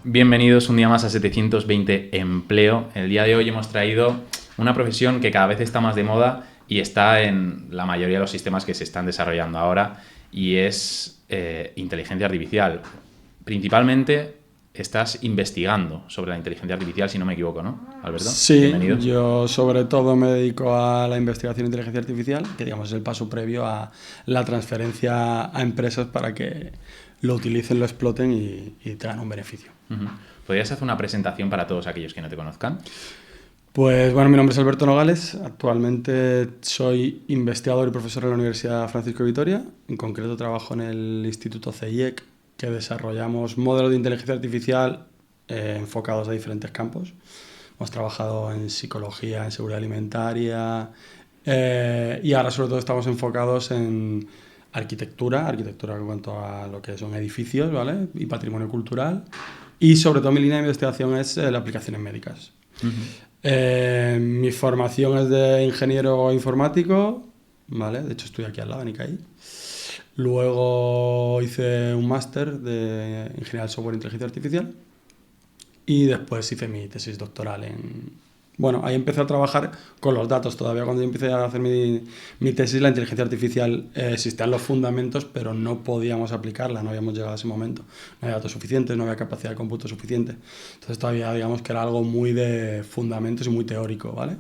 Bienvenidos un día más a 720 Empleo. El día de hoy hemos traído una profesión que cada vez está más de moda y está en la mayoría de los sistemas que se están desarrollando ahora, y es inteligencia artificial. Principalmente estás investigando sobre la inteligencia artificial, si no me equivoco, ¿no, Alberto? Sí, Bienvenido. yo sobre todo me dedico a la investigación de inteligencia artificial, que digamos es el paso previo a la transferencia a empresas para que lo utilicen, lo exploten y tengan un beneficio. ¿Podrías hacer una presentación para todos aquellos que no te conozcan? Pues bueno, mi nombre es Alberto Nogales, actualmente soy investigador y profesor en la Universidad Francisco de Vitoria, en concreto trabajo en el Instituto CIEC, que desarrollamos modelos de inteligencia artificial enfocados a diferentes campos. Hemos trabajado en psicología, en seguridad alimentaria y ahora sobre todo estamos enfocados en arquitectura en cuanto a lo que son edificios, ¿vale? Y patrimonio cultural. Y sobre todo mi línea de investigación es las aplicaciones médicas. Mi formación es de ingeniero informático, ¿vale? De hecho estoy aquí al lado, en ICAI. Luego hice un máster de ingeniería del software e inteligencia artificial. Y después hice mi tesis doctoral en... Bueno, ahí empecé a trabajar con los datos. Todavía cuando yo empecé a hacer mi tesis, la inteligencia artificial existían los fundamentos, pero no podíamos aplicarla, no habíamos llegado a ese momento. No había datos suficientes, no había capacidad de cómputo suficiente. Entonces todavía digamos que era algo muy de fundamentos y muy teórico, ¿vale?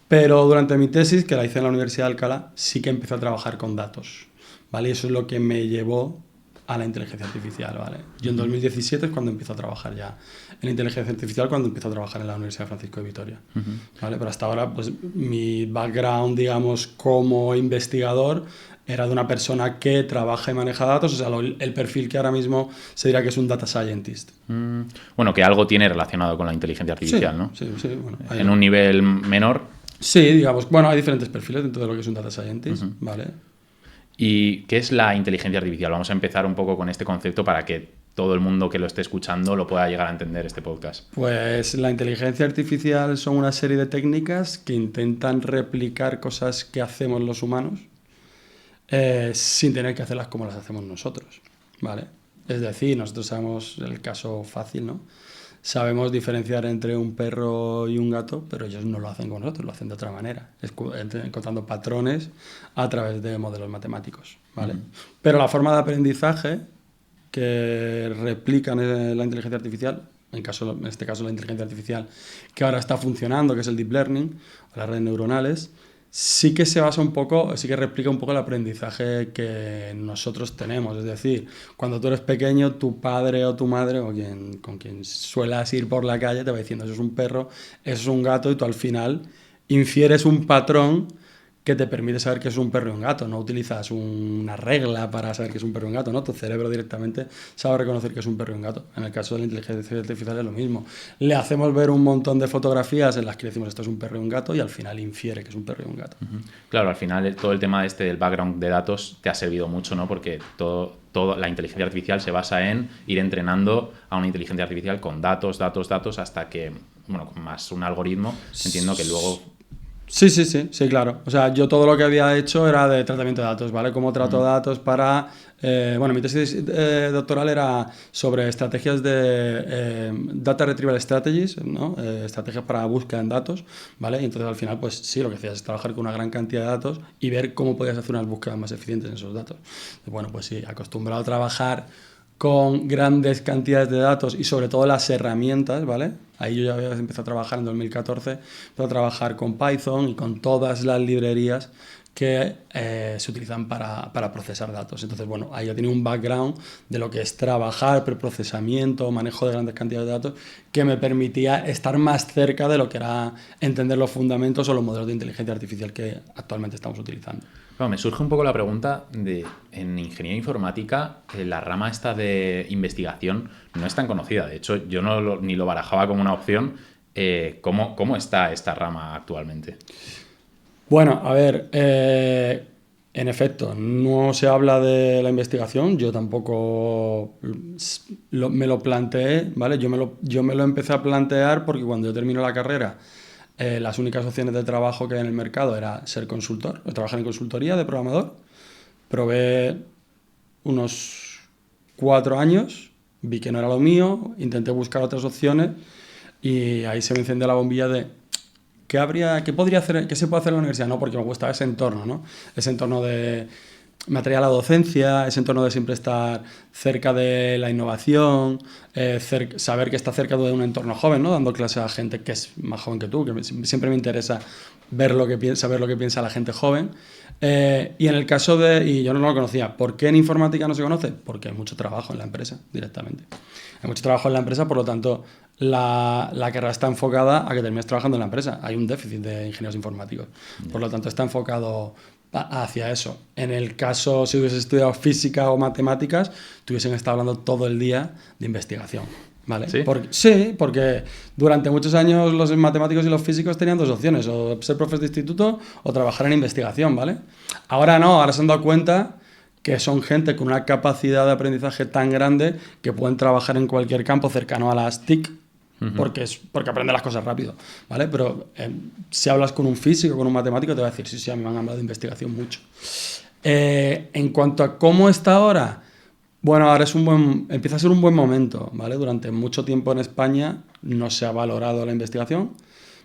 Pero durante mi tesis, que la hice en la Universidad de Alcalá, sí que empecé a trabajar con datos, ¿vale? Y eso es lo que me llevó a la inteligencia artificial, ¿vale? Yo en 2017 es cuando empiezo a trabajar ya en inteligencia artificial, cuando empiezo a trabajar en la Universidad Francisco de Vitoria, ¿vale? Pero hasta ahora, pues mi background, digamos, como investigador era de una persona que trabaja y maneja datos, o sea, el perfil que ahora mismo se dirá que es un data scientist. Bueno, que algo tiene relacionado con la inteligencia artificial, Sí, ¿no? sí, bueno. En un nivel menor. Sí, digamos, bueno, hay diferentes perfiles dentro de lo que es un data scientist, ¿vale? ¿Y qué es la inteligencia artificial? Vamos a empezar un poco con este concepto para que todo el mundo que lo esté escuchando lo pueda llegar a entender, este podcast. Pues la inteligencia artificial son una serie de técnicas que intentan replicar cosas que hacemos los humanos sin tener que hacerlas como las hacemos nosotros, ¿vale? Es decir, nosotros sabemos el caso fácil, ¿no? Sabemos diferenciar entre un perro y un gato, pero ellos no lo hacen con nosotros, lo hacen de otra manera, encontrando patrones a través de modelos matemáticos, ¿vale? Pero la forma de aprendizaje que replican la inteligencia artificial, en este caso la inteligencia artificial que ahora está funcionando, que es el deep learning, o las redes neuronales, sí que se basa un poco, sí que replica un poco el aprendizaje que nosotros tenemos. Es decir, cuando tú eres pequeño, tu padre o tu madre o con quien suelas ir por la calle te va diciendo eso es un perro, eso es un gato, y tú al final infieres un patrón que te permite saber que es un perro y un gato. No utilizas una regla para saber que es un perro y un gato, ¿no? Tu cerebro directamente sabe reconocer que es un perro y un gato. En el caso de la inteligencia artificial es lo mismo. Le hacemos ver un montón de fotografías en las que le decimos esto es un perro y un gato, y al final infiere que es un perro y un gato. Claro, al final todo el tema del background de datos te ha servido mucho, ¿no? Porque toda la inteligencia artificial se basa en ir entrenando a una inteligencia artificial con datos, hasta que, bueno, con más un algoritmo, entiendo que luego... Sí, claro. O sea, yo todo lo que había hecho era de tratamiento de datos, ¿vale? Cómo trato datos para... bueno, mi tesis doctoral era sobre estrategias de Data Retrieval Strategies, ¿no? Estrategias para búsqueda en datos, ¿vale? Y entonces al final, pues sí, lo que hacías es trabajar con una gran cantidad de datos y ver cómo podías hacer unas búsquedas más eficientes en esos datos. Y bueno, pues sí, acostumbrado a trabajar con grandes cantidades de datos y sobre todo las herramientas, ¿vale? Ahí yo ya había empezado a trabajar en 2014, empecé a trabajar con Python y con todas las librerías que se utilizan para procesar datos. Entonces, bueno, ahí yo tenía un background de lo que es trabajar, preprocesamiento, manejo de grandes cantidades de datos, que me permitía estar más cerca de lo que era entender los fundamentos o los modelos de inteligencia artificial que actualmente estamos utilizando. Bueno, me surge un poco la pregunta de, en ingeniería informática, la rama esta de investigación no es tan conocida. De hecho, yo ni lo barajaba como una opción. ¿Cómo está esta rama actualmente? Bueno, a ver, en efecto, no se habla de la investigación, yo tampoco me lo planteé, ¿vale? Yo me lo empecé a plantear porque cuando yo terminé la carrera, las únicas opciones de trabajo que hay en el mercado era ser consultor, o trabajar en consultoría de programador. Probé unos 4 años vi que no era lo mío, intenté buscar otras opciones y ahí se me encendió la bombilla de qué podría hacer, qué se puede hacer en la universidad, ¿no? Porque me gustaba ese entorno, ¿no? Ese entorno de... Me atraía la docencia, ese entorno de siempre estar cerca de la innovación, saber que está cerca de un entorno joven, ¿no? Dando clases a gente que es más joven que tú, siempre me interesa saber lo que piensa la gente joven. Y en el caso y yo no lo conocía, ¿por qué en informática no se conoce? Porque hay mucho trabajo en la empresa, directamente. Hay mucho trabajo en la empresa, por lo tanto, la carrera está enfocada a que termines trabajando en la empresa. Hay un déficit de ingenieros informáticos. Por lo tanto, está enfocado hacia eso. En el caso, si hubieses estudiado física o matemáticas, te hubiesen estado hablando todo el día de investigación. ¿Vale? ¿Sí? Sí, porque durante muchos años los matemáticos y los físicos tenían dos opciones, o ser profes de instituto o trabajar en investigación, ¿vale? Ahora no, ahora se han dado cuenta que son gente con una capacidad de aprendizaje tan grande que pueden trabajar en cualquier campo cercano a las TIC, porque aprenden las cosas rápido, ¿vale? Pero si hablas con un físico, con un matemático, te va a decir, sí, a mí me han hablado de investigación mucho. En cuanto a cómo está ahora, bueno, ahora empieza a ser un buen momento, ¿vale? Durante mucho tiempo en España no se ha valorado la investigación,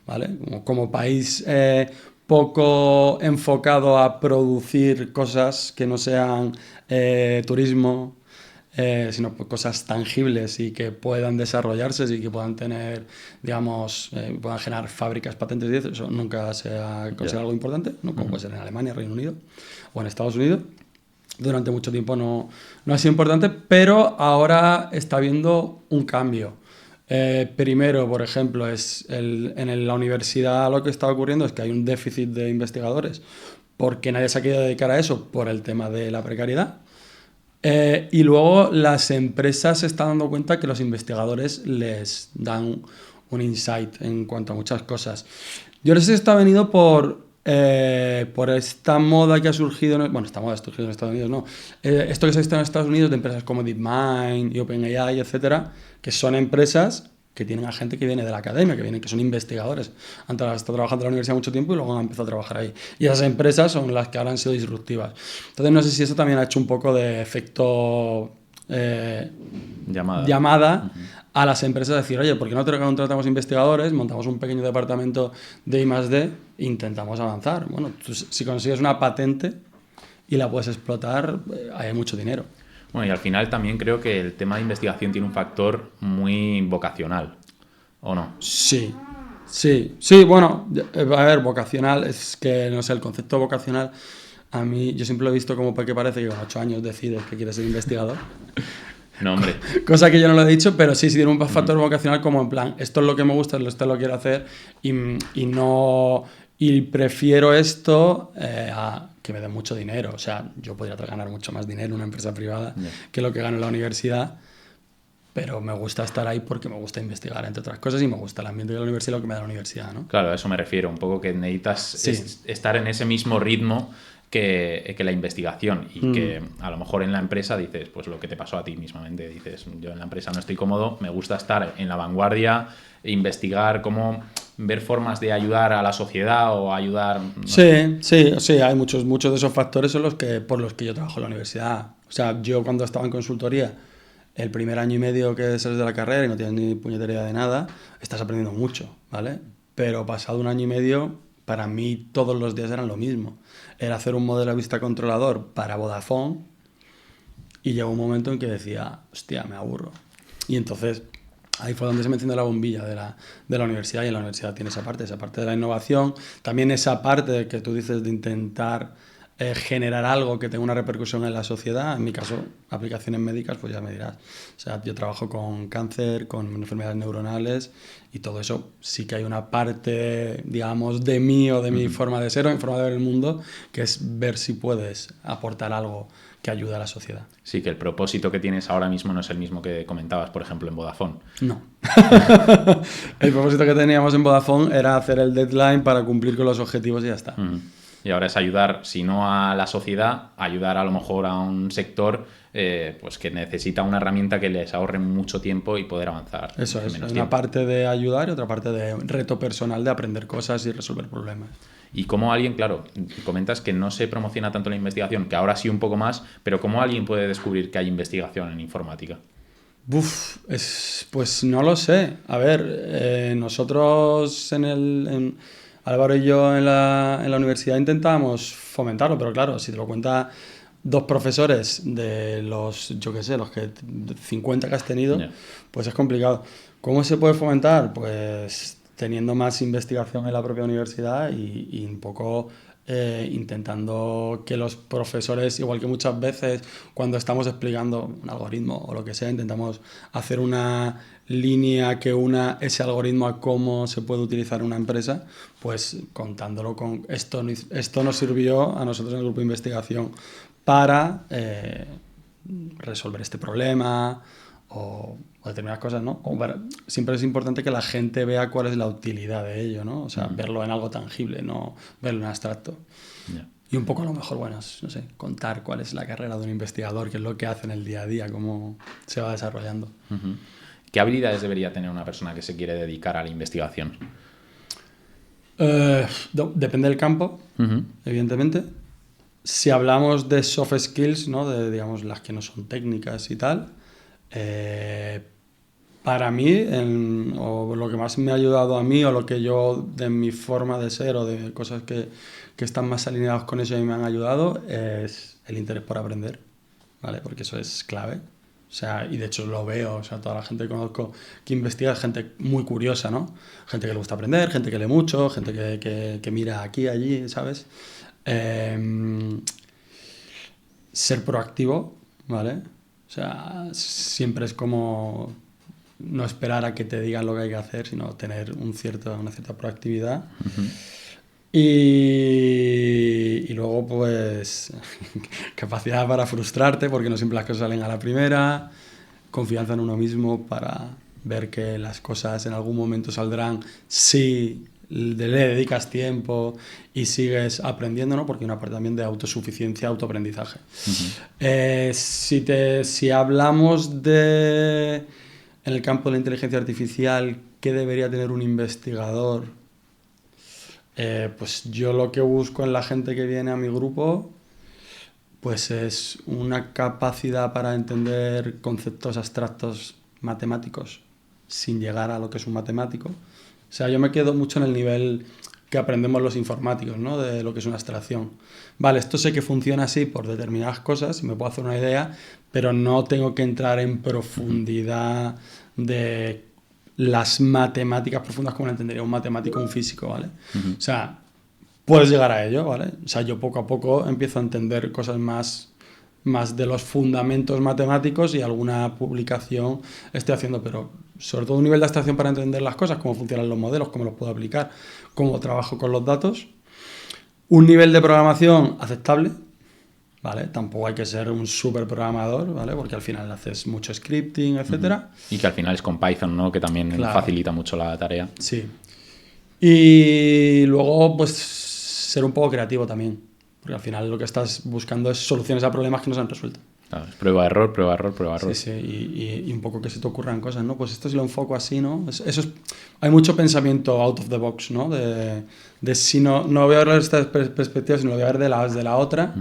¿vale? Como país poco enfocado a producir cosas que no sean turismo, sino cosas tangibles y que puedan desarrollarse y que puedan tener, digamos, puedan generar fábricas, patentes y eso nunca se ha considerado algo importante, ¿no? Como puede ser en Alemania, Reino Unido o en Estados Unidos. Durante mucho tiempo no ha sido importante, pero ahora está habiendo un cambio. Primero, por ejemplo, en la universidad lo que está ocurriendo es que hay un déficit de investigadores porque nadie se ha querido dedicar a eso por el tema de la precariedad. Y luego las empresas se están dando cuenta que los investigadores les dan un insight en cuanto a muchas cosas. Yo no sé si esto ha venido por esta moda que ha surgido, esta moda ha surgido en Estados Unidos, no. Esto que se ha visto en Estados Unidos de empresas como DeepMind y OpenAI, etcétera, que son empresas que tienen a gente que viene de la academia, que son investigadores. Han estado trabajando en la universidad mucho tiempo y luego han empezado a trabajar ahí. Y esas empresas son las que ahora han sido disruptivas. Entonces no sé si eso también ha hecho un poco de efecto llamada a las empresas, decir, oye, ¿por qué no contratamos investigadores? Montamos un pequeño departamento de I+D e intentamos avanzar. Bueno, si consigues una patente y la puedes explotar, hay mucho dinero. Bueno, y al final también creo que el tema de investigación tiene un factor muy vocacional, ¿o no? Sí, bueno, a ver, vocacional, es que, no sé, el concepto vocacional, a mí, yo siempre lo he visto como que parece que con 8 años decides que quieres ser investigador. No, hombre. Cosa que yo no lo he dicho, pero sí tiene un factor vocacional como en plan, esto es lo que me gusta, esto lo quiero hacer y prefiero esto a que me den mucho dinero. O sea, yo podría ganar mucho más dinero en una empresa privada que lo que gano en la universidad, pero me gusta estar ahí porque me gusta investigar, entre otras cosas, y me gusta el ambiente de la universidad y lo que me da la universidad, ¿no? Claro, a eso me refiero, un poco que necesitas estar en ese mismo ritmo que la investigación y que a lo mejor en la empresa dices, pues lo que te pasó a ti mismamente, dices, yo en la empresa no estoy cómodo, me gusta estar en la vanguardia, investigar cómo ver formas de ayudar a la sociedad o ayudar... Sí, hay muchos de esos factores son por los que yo trabajo en la universidad. O sea, yo cuando estaba en consultoría, el primer año y medio que sales de la carrera y no tienes ni puñetera idea de nada, estás aprendiendo mucho, ¿vale? Pero pasado un año y medio, para mí todos los días eran lo mismo. Era hacer un modelo de vista controlador para Vodafone y llegó un momento en que decía, hostia, me aburro. Y entonces ahí fue donde se me encendió la bombilla de la universidad, y en la universidad tiene esa parte de la innovación, también esa parte que tú dices de intentar generar algo que tenga una repercusión en la sociedad. En mi caso, aplicaciones médicas, pues ya me dirás. O sea, yo trabajo con cáncer, con enfermedades neuronales, y todo eso sí que hay una parte, digamos, de mí o de mi forma de ser o mi forma de ver el mundo, que es ver si puedes aportar algo que ayude a la sociedad. Sí, que el propósito que tienes ahora mismo no es el mismo que comentabas, por ejemplo, en Vodafone. No. El propósito que teníamos en Vodafone era hacer el deadline para cumplir con los objetivos y ya está. Y ahora es ayudar, si no a la sociedad, ayudar a lo mejor a un sector pues que necesita una herramienta que les ahorre mucho tiempo y poder avanzar. Eso es, una parte de ayudar y otra parte de reto personal de aprender cosas y resolver problemas. Y cómo alguien, claro, comentas que no se promociona tanto la investigación, que ahora sí un poco más, pero cómo alguien puede descubrir que hay investigación en informática. Pues no lo sé. A ver, nosotros Álvaro y yo en la universidad intentábamos fomentarlo, pero claro, si te lo cuenta dos profesores de yo qué sé, los 50 que has tenido, Ya. pues es complicado. ¿Cómo se puede fomentar? Pues teniendo más investigación en la propia universidad y un poco intentando que los profesores, igual que muchas veces cuando estamos explicando un algoritmo o lo que sea, intentamos hacer una línea que una ese algoritmo a cómo se puede utilizar en una empresa, pues contándolo con esto nos sirvió a nosotros en el grupo de investigación para resolver este problema o determinadas cosas, ¿no? Siempre es importante que la gente vea cuál es la utilidad de ello, ¿no? O sea, verlo en algo tangible, no verlo en abstracto. Ya. Y un poco a lo mejor, bueno, no sé, contar cuál es la carrera de un investigador, qué es lo que hace en el día a día, cómo se va desarrollando. Ujú. ¿Qué habilidades debería tener una persona que se quiere dedicar a la investigación? Depende del campo, Ujú. evidentemente. Si hablamos de soft skills, ¿no? De, digamos, las que no son técnicas y tal, eh, para mí, o lo que más me ha ayudado a mí, o lo que yo, de mi forma de ser, o de cosas que están más alineadas con eso y me han ayudado, es el interés por aprender, ¿vale? Porque eso es clave. O sea, y de hecho lo veo, o sea, toda la gente que conozco que investiga es gente muy curiosa, ¿no? Gente que le gusta aprender, gente que lee mucho, gente que mira aquí, allí, ¿sabes? Eh, Ser proactivo, ¿vale? O sea, siempre es como no esperar a que te digan lo que hay que hacer, sino tener una cierta proactividad. Y luego, pues, capacidad para frustrarte, porque no siempre las cosas salen a la primera, confianza en uno mismo para ver que las cosas en algún momento saldrán si le dedicas tiempo y sigues aprendiendo, ¿no? Porque hay una parte también de autosuficiencia, autoaprendizaje. Si hablamos en el campo de la inteligencia artificial, ¿qué debería tener un investigador? Pues yo lo que busco en la gente que viene a mi grupo, pues es una capacidad para entender conceptos abstractos matemáticos sin llegar a lo que es un matemático. O sea, yo me quedo mucho en el nivel que aprendemos los informáticos, ¿no? De lo que es una abstracción. Vale, esto sé que funciona así por determinadas cosas y me puedo hacer una idea, pero no tengo que entrar en profundidad de las matemáticas profundas como lo entendería un matemático o un físico, ¿vale? O sea, puedes llegar a ello, ¿vale? O sea, yo poco a poco empiezo a entender cosas más de los fundamentos matemáticos y alguna publicación estoy haciendo, pero sobre todo un nivel de abstracción para entender las cosas, cómo funcionan los modelos, cómo los puedo aplicar, cómo trabajo con los datos. Un nivel de programación aceptable, ¿vale? Tampoco hay que ser un súper programador, ¿vale? Porque al final haces mucho scripting, etcétera. Y que al final es con Python, ¿no? Que también Claro. facilita mucho la tarea. Sí. Y luego, pues, ser un poco creativo también. Porque al final lo que estás buscando es soluciones a problemas que no se han resuelto. Claro, es prueba, error, prueba, error, prueba, error. Sí, sí. Y un poco que se te ocurran cosas, ¿no? Pues esto si lo enfoco así, ¿no? Hay mucho pensamiento out of the box, ¿no? De si no voy a ver estas perspectivas, sino lo voy a ver de la otra.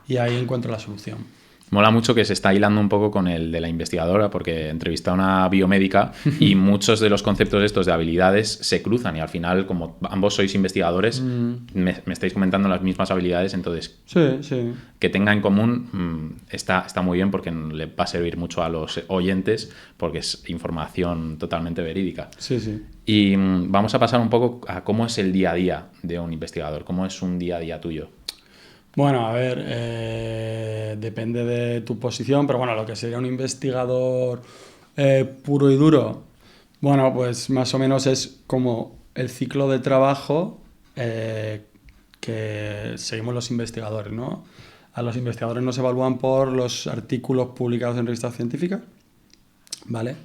Y ahí encuentro la solución. Mola mucho que se está hilando un poco con el de la investigadora, porque entrevisté a una biomédica y muchos de los conceptos estos de habilidades se cruzan y al final, como ambos sois investigadores, me estáis comentando las mismas habilidades, entonces Sí, sí. que tenga en común está muy bien porque le va a servir mucho a los oyentes porque es información totalmente verídica. Sí, sí. Y vamos a pasar un poco a cómo es el día a día de un investigador, cómo es un día a día tuyo. Bueno, a ver, depende de tu posición, pero bueno, lo que sería un investigador puro y duro, bueno, pues más o menos es como el ciclo de trabajo que seguimos los investigadores, ¿no? A los investigadores nos evalúan por los artículos publicados en revistas científicas, ¿vale?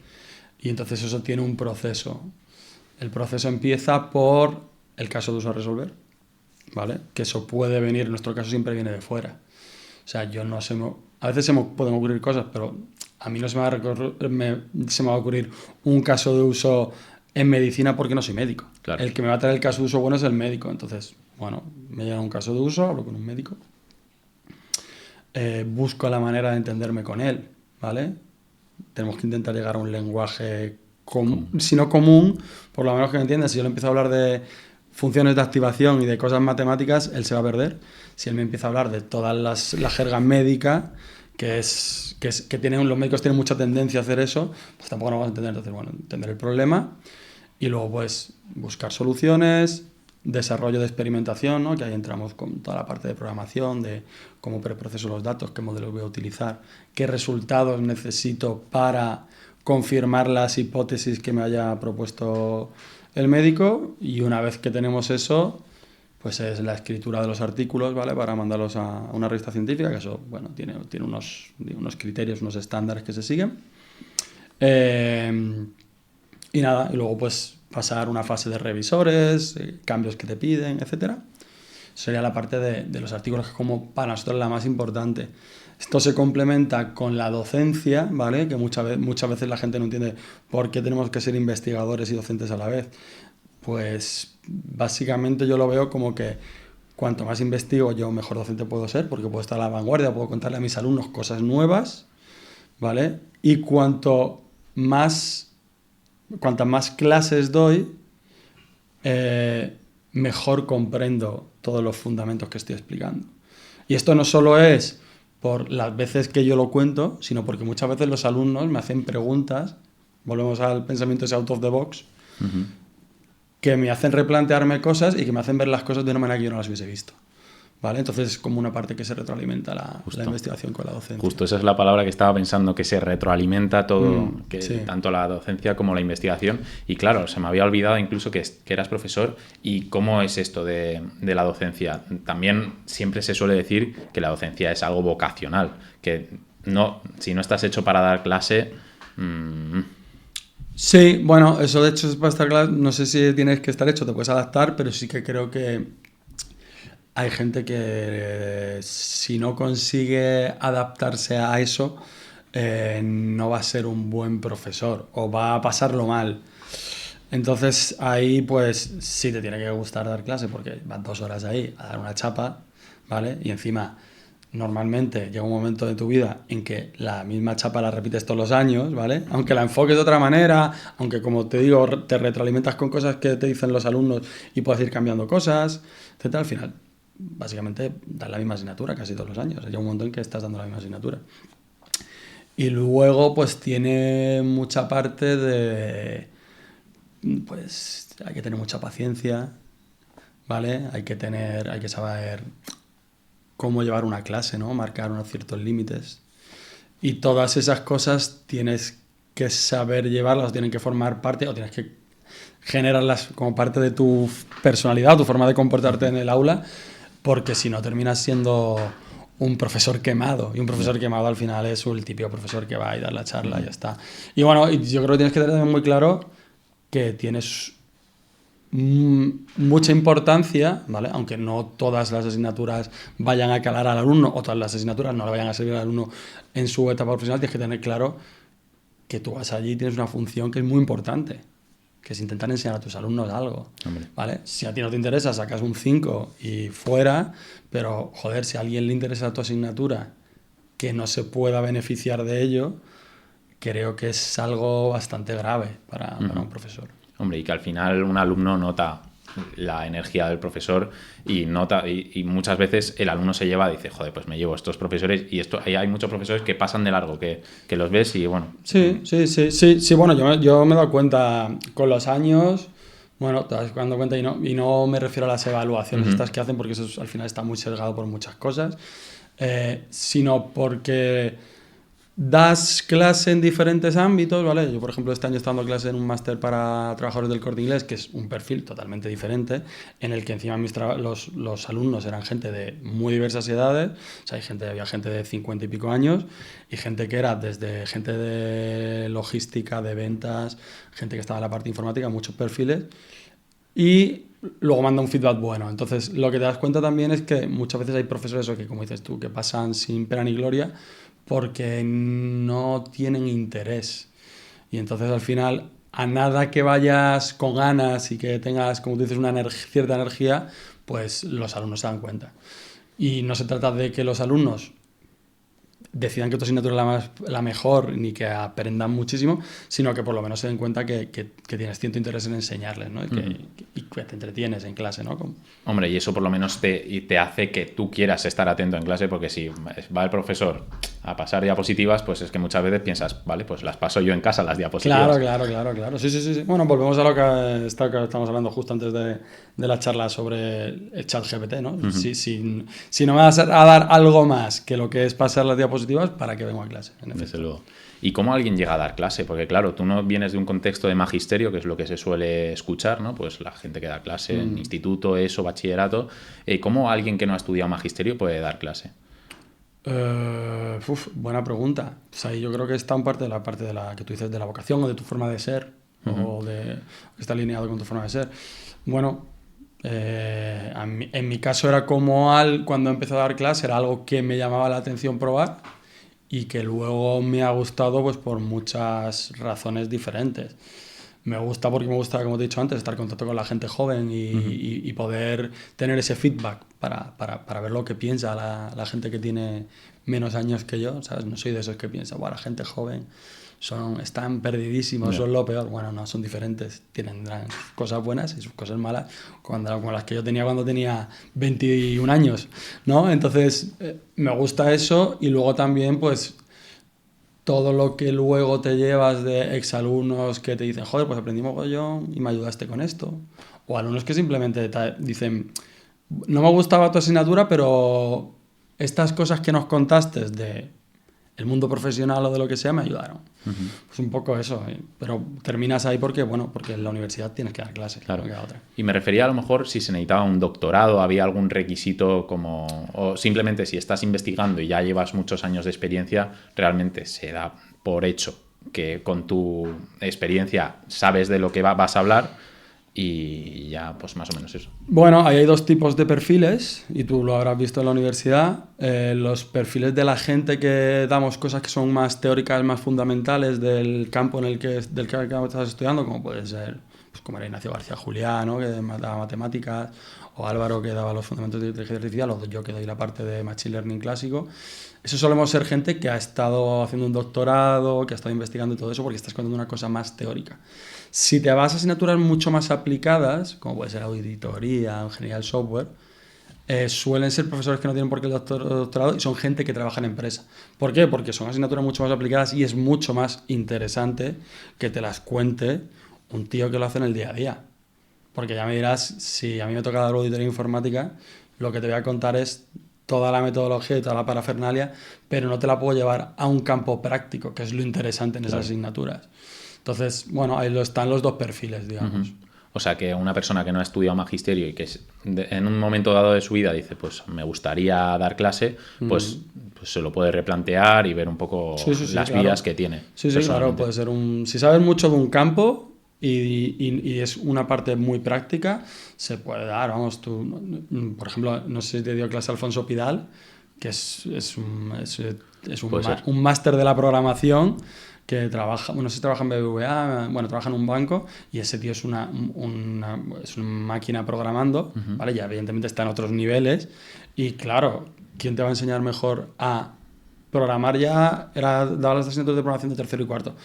Y entonces eso tiene un proceso. El proceso empieza por el caso de uso a resolver, ¿vale? Que eso puede venir, en nuestro caso siempre viene de fuera. O sea, yo no sé, a veces pueden ocurrir cosas, pero a mí no se me va a ocurrir un caso de uso en medicina porque no soy médico. Claro. El que me va a traer el caso de uso bueno es el médico. Entonces, bueno, me llega un caso de uso, hablo con un médico, busco la manera de entenderme con él, ¿vale? tenemos que intentar llegar a un lenguaje si no común, por lo menos que me entienda. Si yo le empiezo a hablar de funciones de activación y de cosas matemáticas, él se va a perder. Si él me empieza a hablar de todas la jerga médica, que los médicos tienen mucha tendencia a hacer eso, pues tampoco lo vamos a entender. Entonces, bueno, entender el problema y luego pues buscar soluciones, desarrollo de experimentación, ¿no? Que ahí entramos con toda la parte de programación, de cómo preproceso los datos, qué modelos voy a utilizar, qué resultados necesito para confirmar las hipótesis que me haya propuesto el médico, y una vez que tenemos eso, pues es la escritura de los artículos, ¿vale? Para mandarlos a una revista científica, que eso, bueno, tiene unos criterios, unos estándares que se siguen. Y nada, y luego pues pasar una fase de revisores, cambios que te piden, etcétera. Sería la parte de los artículos, que como para nosotros es la más importante. Esto se complementa con la docencia, ¿vale? Que muchas veces la gente no entiende por qué tenemos que ser investigadores y docentes a la vez. Pues básicamente yo lo veo como que cuanto más investigo yo, mejor docente puedo ser, porque puedo estar a la vanguardia, puedo contarle a mis alumnos cosas nuevas, ¿vale? Y cuantas más clases doy, mejor comprendo todos los fundamentos que estoy explicando. Y esto no solo es por las veces que yo lo cuento, sino porque muchas veces los alumnos me hacen preguntas, volvemos al pensamiento ese out of the box, que me hacen replantearme cosas y que me hacen ver las cosas de una manera que yo no las hubiese visto. ¿Vale? Entonces es como una parte que se retroalimenta la investigación con la docencia. Justo, esa es la palabra que estaba pensando, que se retroalimenta todo, tanto la docencia como la investigación. Y claro, se me había olvidado incluso que eras profesor. ¿Y cómo es esto de la docencia? También siempre se suele decir que la docencia es algo vocacional, que si no estás hecho para dar clase... Sí, bueno, eso de hecho es para estar clase. No sé si tienes que estar hecho, te puedes adaptar, pero sí que creo que hay gente que si no consigue adaptarse a eso, no va a ser un buen profesor o va a pasarlo mal. Entonces ahí pues sí te tiene que gustar dar clase, porque vas 2 horas ahí a dar una chapa, ¿vale? Y encima normalmente llega un momento de tu vida en que la misma chapa la repites todos los años, ¿vale? Aunque la enfoques de otra manera, aunque como te digo te retroalimentas con cosas que te dicen los alumnos y puedes ir cambiando cosas, etcétera, al final básicamente das la misma asignatura casi todos los años. Llega un momento en que estás dando la misma asignatura. Y luego pues tiene mucha parte de... pues hay que tener mucha paciencia, ¿vale? Hay que saber cómo llevar una clase, ¿no? Marcar unos ciertos límites. Y todas esas cosas tienes que saber llevarlas, tienen que formar parte, o tienes que generarlas como parte de tu personalidad, tu forma de comportarte en el aula, porque si no terminas siendo un profesor quemado, y un profesor quemado al final es el típico profesor que va a dar la charla y ya está. Y bueno, yo creo que tienes que tener muy claro que tienes mucha importancia, ¿vale? Aunque no todas las asignaturas vayan a calar al alumno, o todas las asignaturas no le vayan a servir al alumno en su etapa profesional, tienes que tener claro que tú vas allí y tienes una función que es muy importante, que es intentar enseñar a tus alumnos algo, ¿vale? Si a ti no te interesa, sacas un 5 y fuera, pero, joder, si a alguien le interesa tu asignatura que no se pueda beneficiar de ello, creo que es algo bastante grave para un profesor. Hombre, y que al final un alumno nota la energía del profesor y muchas veces el alumno se dice, joder, pues me llevo estos profesores, y hay muchos profesores que pasan de largo, que los ves y bueno. Sí, bueno, yo me he dado cuenta con los años, bueno, te vas dando cuenta, y no me refiero a las evaluaciones estas que hacen, porque eso al final está muy sesgado por muchas cosas, sino porque das clase en diferentes ámbitos, ¿vale? Yo, por ejemplo, este año estoy dando clase en un máster para trabajadores del Corte Inglés, que es un perfil totalmente diferente, en el que encima los alumnos eran gente de muy diversas edades. O sea, había gente de 50 y pico años, y gente que era desde gente de logística, de ventas, gente que estaba en la parte informática, muchos perfiles, y luego manda un feedback bueno. Entonces, lo que te das cuenta también es que muchas veces hay profesores, que como dices tú, que pasan sin pena ni gloria, porque no tienen interés. Y entonces al final, a nada que vayas con ganas y que tengas, como tú dices, cierta energía, pues los alumnos se dan cuenta. Y no se trata de que los alumnos decidan que tu asignatura es la mejor ni que aprendan muchísimo, sino que por lo menos se den cuenta que tienes cierto interés en enseñarles, ¿no? Y que te entretienes en clase, ¿no? Hombre, y eso por lo menos te hace que tú quieras estar atento en clase, porque si va el profesor a pasar diapositivas, pues es que muchas veces piensas, vale, pues las paso yo en casa las diapositivas. Claro. Sí. Bueno, volvemos a lo que estamos hablando justo antes de la charla sobre el chat GPT, ¿no? Si no me vas a dar algo más que lo que es pasar las diapositivas, ¿para qué vengo a clase? Desde luego. ¿Y cómo alguien llega a dar clase? Porque claro, tú no vienes de un contexto de magisterio, que es lo que se suele escuchar, ¿no? Pues la gente que da clase en instituto, eso, bachillerato. ¿Cómo alguien que no ha estudiado magisterio puede dar clase? Buena pregunta. O sea, yo creo que está en parte de la que tú dices de la vocación o de tu forma de ser, o de que está alineado con tu forma de ser. Bueno, en mi caso era como cuando empecé a dar clase, era algo que me llamaba la atención probar y que luego me ha gustado pues por muchas razones diferentes. Me gusta porque me gusta, como te he dicho antes, estar en contacto con la gente joven y poder tener ese feedback para ver lo que piensa la gente que tiene menos años que yo, ¿sabes? No soy de esos que piensa, la gente joven están perdidísimos, son lo peor. Bueno, no, son diferentes, tienen cosas buenas y sus cosas malas, como las que yo tenía cuando tenía 21 años, ¿no? Entonces, me gusta eso y luego también, pues, todo lo que luego te llevas de exalumnos que te dicen, joder, pues aprendí mogollón y me ayudaste con esto. O alumnos que simplemente dicen, no me gustaba tu asignatura, pero estas cosas que nos contaste de el mundo profesional o de lo que sea me ayudaron. Pues un poco eso, pero terminas ahí porque en la universidad tienes que dar clases, claro. No queda otra. Y me refería a lo mejor si se necesitaba un doctorado, había algún requisito como, o simplemente si estás investigando y ya llevas muchos años de experiencia, realmente se da por hecho que con tu experiencia sabes de lo que vas a hablar y ya pues más o menos eso. Bueno, ahí hay dos tipos de perfiles y tú lo habrás visto en la universidad. Los perfiles de la gente que damos cosas que son más teóricas, más fundamentales del campo del que estás estudiando, como puede ser, pues como era Ignacio García Julián, ¿no? Que daba matemáticas, o Álvaro que daba los fundamentos de inteligencia artificial, o yo que doy la parte de Machine Learning clásico. Eso solemos ser gente que ha estado haciendo un doctorado, que ha estado investigando y todo eso, porque estás contando una cosa más teórica. Si te vas a asignaturas mucho más aplicadas, como puede ser auditoría, ingeniería del software, suelen ser profesores que no tienen por qué el doctorado y son gente que trabaja en empresa. ¿Por qué? Porque son asignaturas mucho más aplicadas y es mucho más interesante que te las cuente un tío que lo hace en el día a día. Porque ya me dirás, si a mí me toca dar auditoría informática, lo que te voy a contar es toda la metodología y toda la parafernalia, pero no te la puedo llevar a un campo práctico, que es lo interesante en esas asignaturas. Entonces, bueno, ahí están los dos perfiles, digamos. O sea, que una persona que no ha estudiado magisterio y que en un momento dado de su vida dice, pues me gustaría dar clase, pues se lo puede replantear y ver un poco las vías que tiene. Sí, claro, puede ser si sabes mucho de un campo y es una parte muy práctica, se puede dar, vamos, tú, por ejemplo, no sé si te dio clase Alfonso Pidal, que es un máster de la programación, que trabaja, no sé si trabaja en BBVA, trabaja en un banco y ese tío es una máquina programando, ¿vale? Ya evidentemente está en otros niveles y claro, ¿quién te va a enseñar mejor a programar? Daba las asignaturas de programación de tercero y cuarto,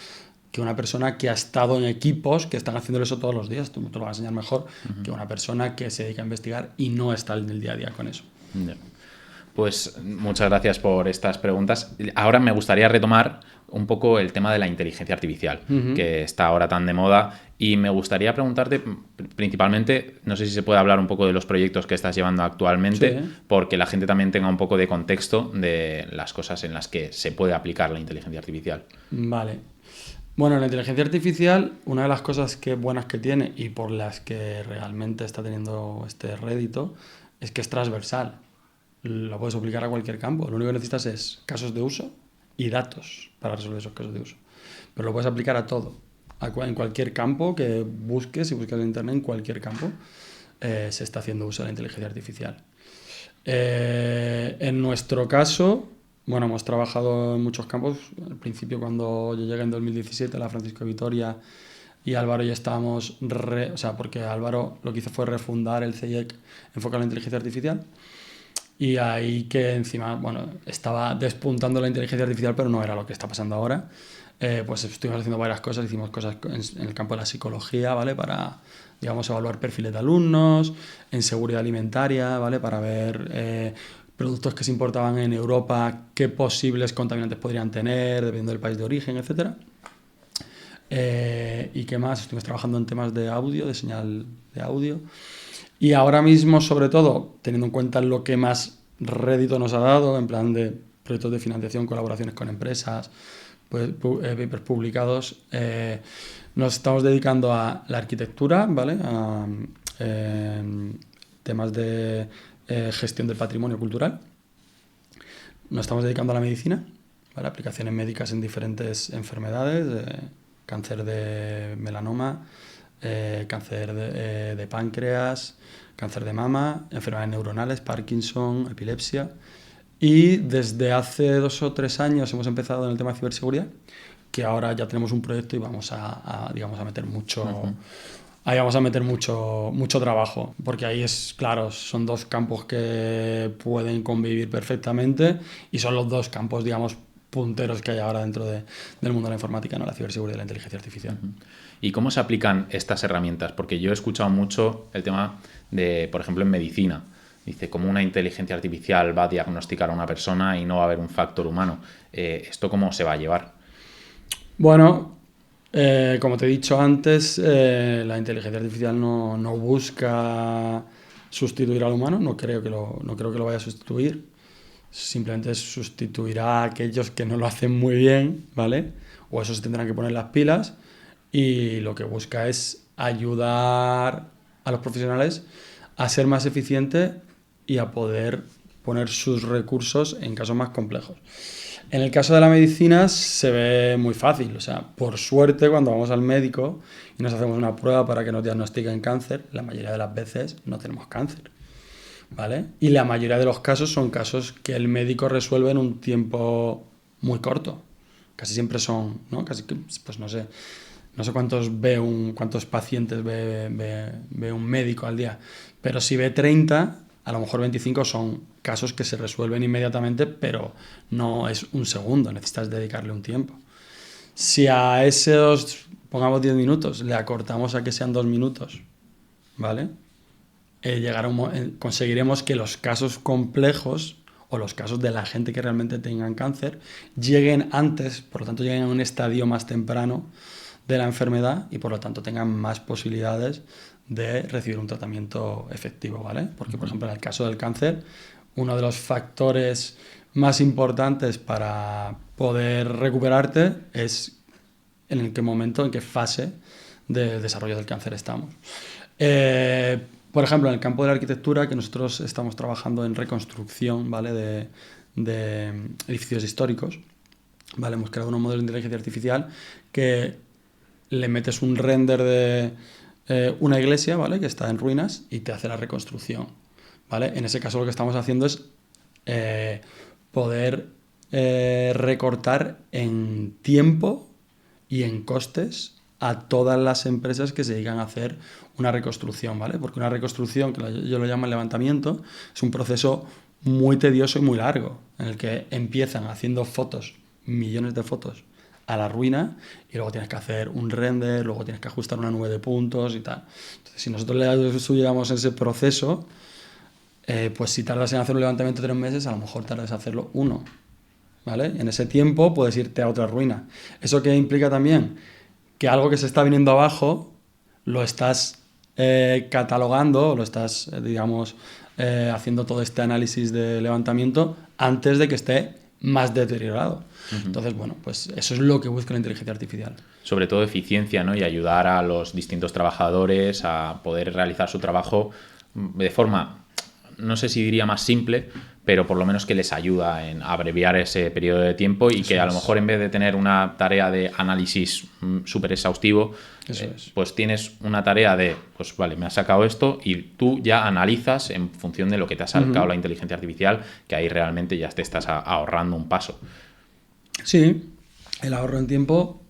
que una persona que ha estado en equipos que están haciendo eso todos los días. Tú te lo vas a enseñar mejor que una persona que se dedica a investigar y no está en el día a día con eso. Pues muchas gracias por estas preguntas. Ahora me gustaría retomar un poco el tema de la inteligencia artificial, que está ahora tan de moda, y me gustaría preguntarte principalmente, no sé si se puede hablar un poco de los proyectos que estás llevando actualmente, porque la gente también tenga un poco de contexto de las cosas en las que se puede aplicar la inteligencia artificial. Vale. Bueno, la inteligencia artificial, una de las cosas buenas que tiene y por las que realmente está teniendo este rédito, es que es transversal. Lo puedes aplicar a cualquier campo. Lo único que necesitas es casos de uso y datos para resolver esos casos de uso. Pero lo puedes aplicar a todo. En cualquier campo que busques, si buscas en internet, en cualquier campo, se está haciendo uso de la inteligencia artificial. En nuestro caso, hemos trabajado en muchos campos. Al principio, cuando yo llegué en 2017 a la Francisco de Vitoria y Álvaro ya estábamos... porque Álvaro lo que hizo fue refundar el CIEC enfocado en la inteligencia artificial. Y ahí que encima, bueno, estaba despuntando la inteligencia artificial, pero no era lo que está pasando ahora. Pues estuvimos haciendo varias cosas, hicimos cosas en el campo de la psicología, ¿vale? Para, digamos, evaluar perfiles de alumnos, en seguridad alimentaria, ¿vale? Para ver productos que se importaban en Europa, qué posibles contaminantes podrían tener, dependiendo del país de origen, etcétera. ¿Y qué más? Estuvimos trabajando en temas de audio, de señal de audio. Y ahora mismo, sobre todo, teniendo en cuenta lo que más rédito nos ha dado, en plan de proyectos de financiación, colaboraciones con empresas, pues, papers publicados, nos estamos dedicando a la arquitectura, ¿vale? A temas de gestión del patrimonio cultural. Nos estamos dedicando a la medicina, ¿vale? Aplicaciones médicas en diferentes enfermedades, cáncer de melanoma, cáncer de páncreas, cáncer de mama, enfermedades neuronales, Parkinson, epilepsia. Y desde hace 2 o 3 años hemos empezado en el tema de ciberseguridad, que ahora ya tenemos un proyecto y vamos digamos, a meter mucho... Uh-huh. Ahí vamos a meter mucho trabajo, porque ahí es, claro, son 2 campos que pueden convivir perfectamente y son los 2 campos, digamos, punteros que hay ahora dentro del mundo de la informática, ¿no? La ciberseguridad y la inteligencia artificial. Uh-huh. ¿Y cómo se aplican estas herramientas? Porque yo he escuchado mucho el tema de, por ejemplo, en medicina. Dice, ¿cómo una inteligencia artificial va a diagnosticar a una persona y no va a haber un factor humano? ¿Esto cómo se va a llevar? Bueno, como te he dicho antes, la inteligencia artificial no busca sustituir al humano, no creo que lo vaya a sustituir. Simplemente sustituirá a aquellos que no lo hacen muy bien, ¿vale? O esos se tendrán que poner las pilas, y lo que busca es ayudar a los profesionales a ser más eficientes y a poder poner sus recursos en casos más complejos. En el caso de la medicina se ve muy fácil, o sea, por suerte cuando vamos al médico y nos hacemos una prueba para que nos diagnostiquen cáncer, la mayoría de las veces no tenemos cáncer, ¿vale? Y la mayoría de los casos son casos que el médico resuelve en un tiempo muy corto. Casi siempre son, ¿no? Casi que, pues no sé cuántos pacientes ve un médico al día, pero si ve 30, a lo mejor 25 son casos que se resuelven inmediatamente, pero no es un segundo, necesitas dedicarle un tiempo. Si a esos, pongamos 10 minutos, le acortamos a que sean 2 minutos, ¿vale? Conseguiremos que los casos complejos o los casos de la gente que realmente tengan cáncer lleguen antes, por lo tanto lleguen a un estadio más temprano de la enfermedad y por lo tanto tengan más posibilidades de recibir un tratamiento efectivo, ¿vale? Porque, por ejemplo, en el caso del cáncer, uno de los factores más importantes para poder recuperarte es en qué momento, en qué fase de desarrollo del cáncer estamos. Por ejemplo, en el campo de la arquitectura, que nosotros estamos trabajando en reconstrucción, ¿vale? de edificios históricos, ¿vale? Hemos creado un modelo de inteligencia artificial que le metes un render de una iglesia, ¿vale? Que está en ruinas y te hace la reconstrucción, ¿vale? En ese caso lo que estamos haciendo es poder recortar en tiempo y en costes a todas las empresas que se dedican a hacer una reconstrucción, ¿vale? Porque una reconstrucción, que yo lo llamo el levantamiento, es un proceso muy tedioso y muy largo, en el que empiezan haciendo fotos, millones de fotos, a la ruina, y luego tienes que hacer un render, luego tienes que ajustar una nube de puntos y tal. Entonces, si nosotros le ayudamos ese proceso, pues si tardas en hacer un levantamiento 3 meses, a lo mejor tardas en hacerlo 1, ¿vale? En ese tiempo puedes irte a otra ruina. ¿Eso qué implica también? Que algo que se está viniendo abajo lo estás catalogando, o lo estás, digamos, haciendo todo este análisis de levantamiento antes de que esté más deteriorado. Uh-huh. Entonces, bueno, pues eso es lo que busca la inteligencia artificial. Sobre todo eficiencia, ¿no? Y ayudar a los distintos trabajadores a poder realizar su trabajo de forma, no sé si diría más simple, pero por lo menos que les ayuda en abreviar ese periodo de tiempo y eso que a lo mejor en vez de tener una tarea de análisis súper exhaustivo, pues tienes una tarea de, pues vale, me has sacado esto y tú ya analizas en función de lo que te ha sacado la inteligencia artificial, que ahí realmente ya te estás ahorrando un paso. Sí, el ahorro en tiempo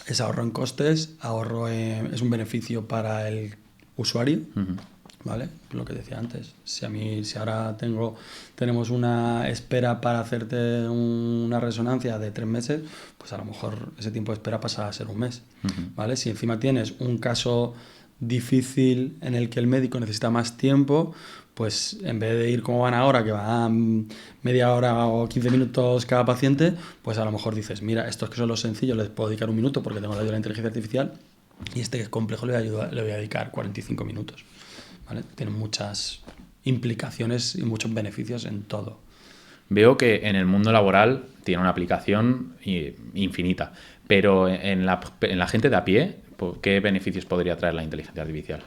es ahorro en costes, es un beneficio para el usuario, ¿vale? Lo que decía antes. Si ahora tenemos una espera para hacerte una resonancia de 3 meses, pues a lo mejor ese tiempo de espera pasa a ser un mes, ¿vale? Si encima tienes un caso difícil en el que el médico necesita más tiempo, pues en vez de ir como van ahora, que van media hora o 15 minutos cada paciente, pues a lo mejor dices, mira, estos que son los sencillos les puedo dedicar 1 minuto porque tengo la ayuda de la inteligencia artificial, y este que es complejo le voy a dedicar 45 minutos. ¿Vale? Tiene muchas implicaciones y muchos beneficios en todo. Veo que en el mundo laboral tiene una aplicación infinita, pero en la gente de a pie, ¿qué beneficios podría traer la inteligencia artificial?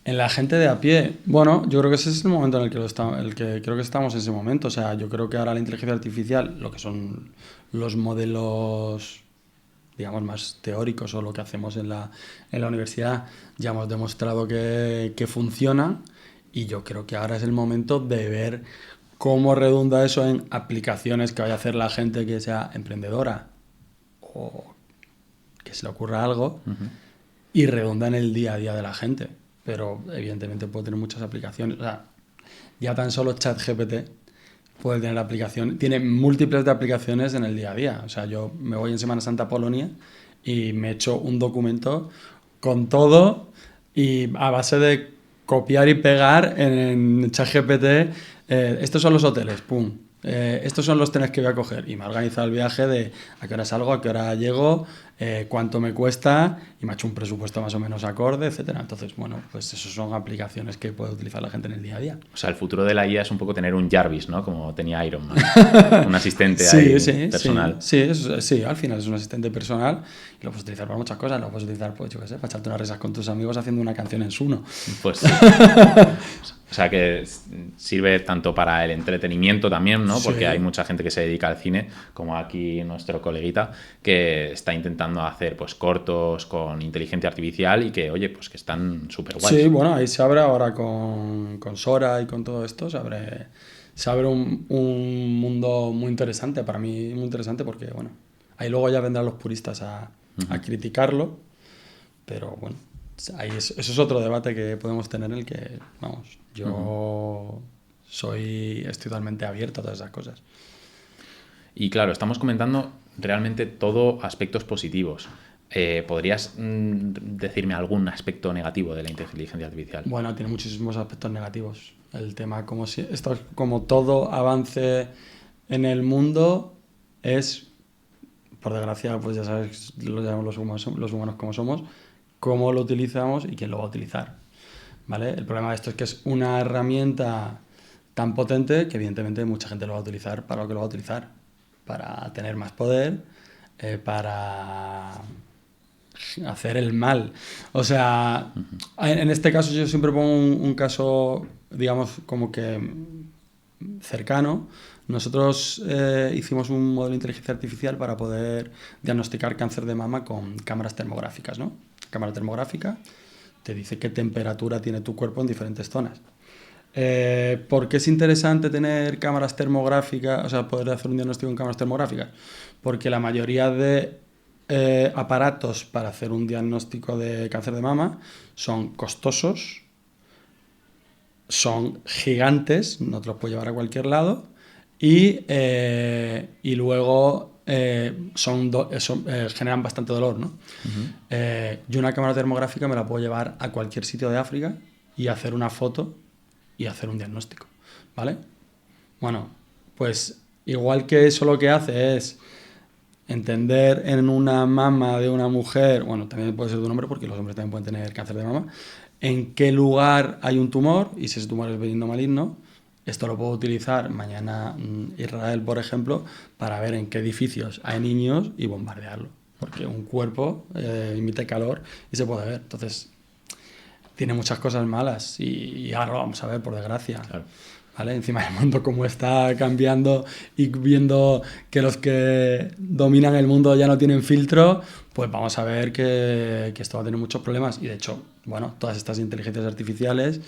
En la gente de a pie, bueno, yo creo que ese es el momento en el que creo que estamos en ese momento. O sea, yo creo que ahora la inteligencia artificial, lo que son los modelos, digamos, más teóricos o lo que hacemos en la universidad, ya hemos demostrado que funciona, y yo creo que ahora es el momento de ver cómo redunda eso en aplicaciones que vaya a hacer la gente que sea emprendedora o que se le ocurra algo y redunda en el día a día de la gente. Pero evidentemente puede tener muchas aplicaciones. O sea, ya tan solo ChatGPT puede tener aplicación, tiene múltiples de aplicaciones en el día a día. O sea, yo me voy en Semana Santa a Polonia y me echo un documento con todo, y a base de copiar y pegar en ChatGPT, estos son los hoteles, pum. Estos son los trenes que voy a coger, y me ha organizado el viaje de a qué hora salgo, a qué hora llego, cuánto me cuesta, y me ha hecho un presupuesto más o menos acorde, etcétera. Entonces, bueno, pues eso son aplicaciones que puede utilizar la gente en el día a día. O sea, el futuro de la IA es un poco tener un Jarvis, ¿no? Como tenía Iron Man, un asistente personal. Sí, al final es un asistente personal y lo puedes utilizar para muchas cosas. Lo puedes utilizar, pues yo qué sé, para echarte unas risas con tus amigos haciendo una canción en Suno. Pues sí. O sea, que sirve tanto para el entretenimiento también, ¿no? Porque hay mucha gente que se dedica al cine, como aquí nuestro coleguita, que está intentando hacer pues cortos con inteligencia artificial y que, oye, pues que están súper guays. Sí, bueno, ahí se abre ahora con Sora y con todo esto, se abre un mundo muy interesante, para mí muy interesante, porque, bueno, ahí luego ya vendrán los puristas a criticarlo, pero bueno, ahí eso es otro debate que podemos tener, en el que, vamos, yo estoy totalmente abierto a todas esas cosas. Y claro, estamos comentando realmente todo aspectos positivos. ¿Podrías decirme algún aspecto negativo de la inteligencia artificial? Bueno, tiene muchísimos aspectos negativos. El tema, como todo avance en el mundo, es, por desgracia, pues ya sabes, lo llamamos los humanos como somos, cómo lo utilizamos y quién lo va a utilizar, ¿vale? El problema de esto es que es una herramienta tan potente que evidentemente mucha gente lo va a utilizar para lo que lo va a utilizar, para tener más poder, para hacer el mal. O sea, en este caso yo siempre pongo un caso, digamos, como que cercano. Nosotros hicimos un modelo de inteligencia artificial para poder diagnosticar cáncer de mama con cámaras termográficas, ¿no? Cámara termográfica te dice qué temperatura tiene tu cuerpo en diferentes zonas. ¿Por qué es interesante tener cámaras termográficas, o sea, poder hacer un diagnóstico en cámaras termográficas? Porque la mayoría de aparatos para hacer un diagnóstico de cáncer de mama son costosos, son gigantes, no te los puedes llevar a cualquier lado, y luego generan bastante dolor, ¿no? Yo una cámara termográfica me la puedo llevar a cualquier sitio de África y hacer una foto y hacer un diagnóstico, ¿vale? Bueno, pues igual que eso lo que hace es entender en una mama de una mujer, bueno, también puede ser de un hombre, porque los hombres también pueden tener cáncer de mama, en qué lugar hay un tumor y si ese tumor es benigno o maligno. Esto lo puedo utilizar mañana Israel, por ejemplo, para ver en qué edificios hay niños y bombardearlo, porque un cuerpo emite calor y se puede ver. Entonces, tiene muchas cosas malas y ahora lo vamos a ver, por desgracia. Claro. ¿Vale? Encima del mundo como está cambiando y viendo que los que dominan el mundo ya no tienen filtro, pues vamos a ver que esto va a tener muchos problemas. Y de hecho, bueno, todas estas inteligencias artificiales,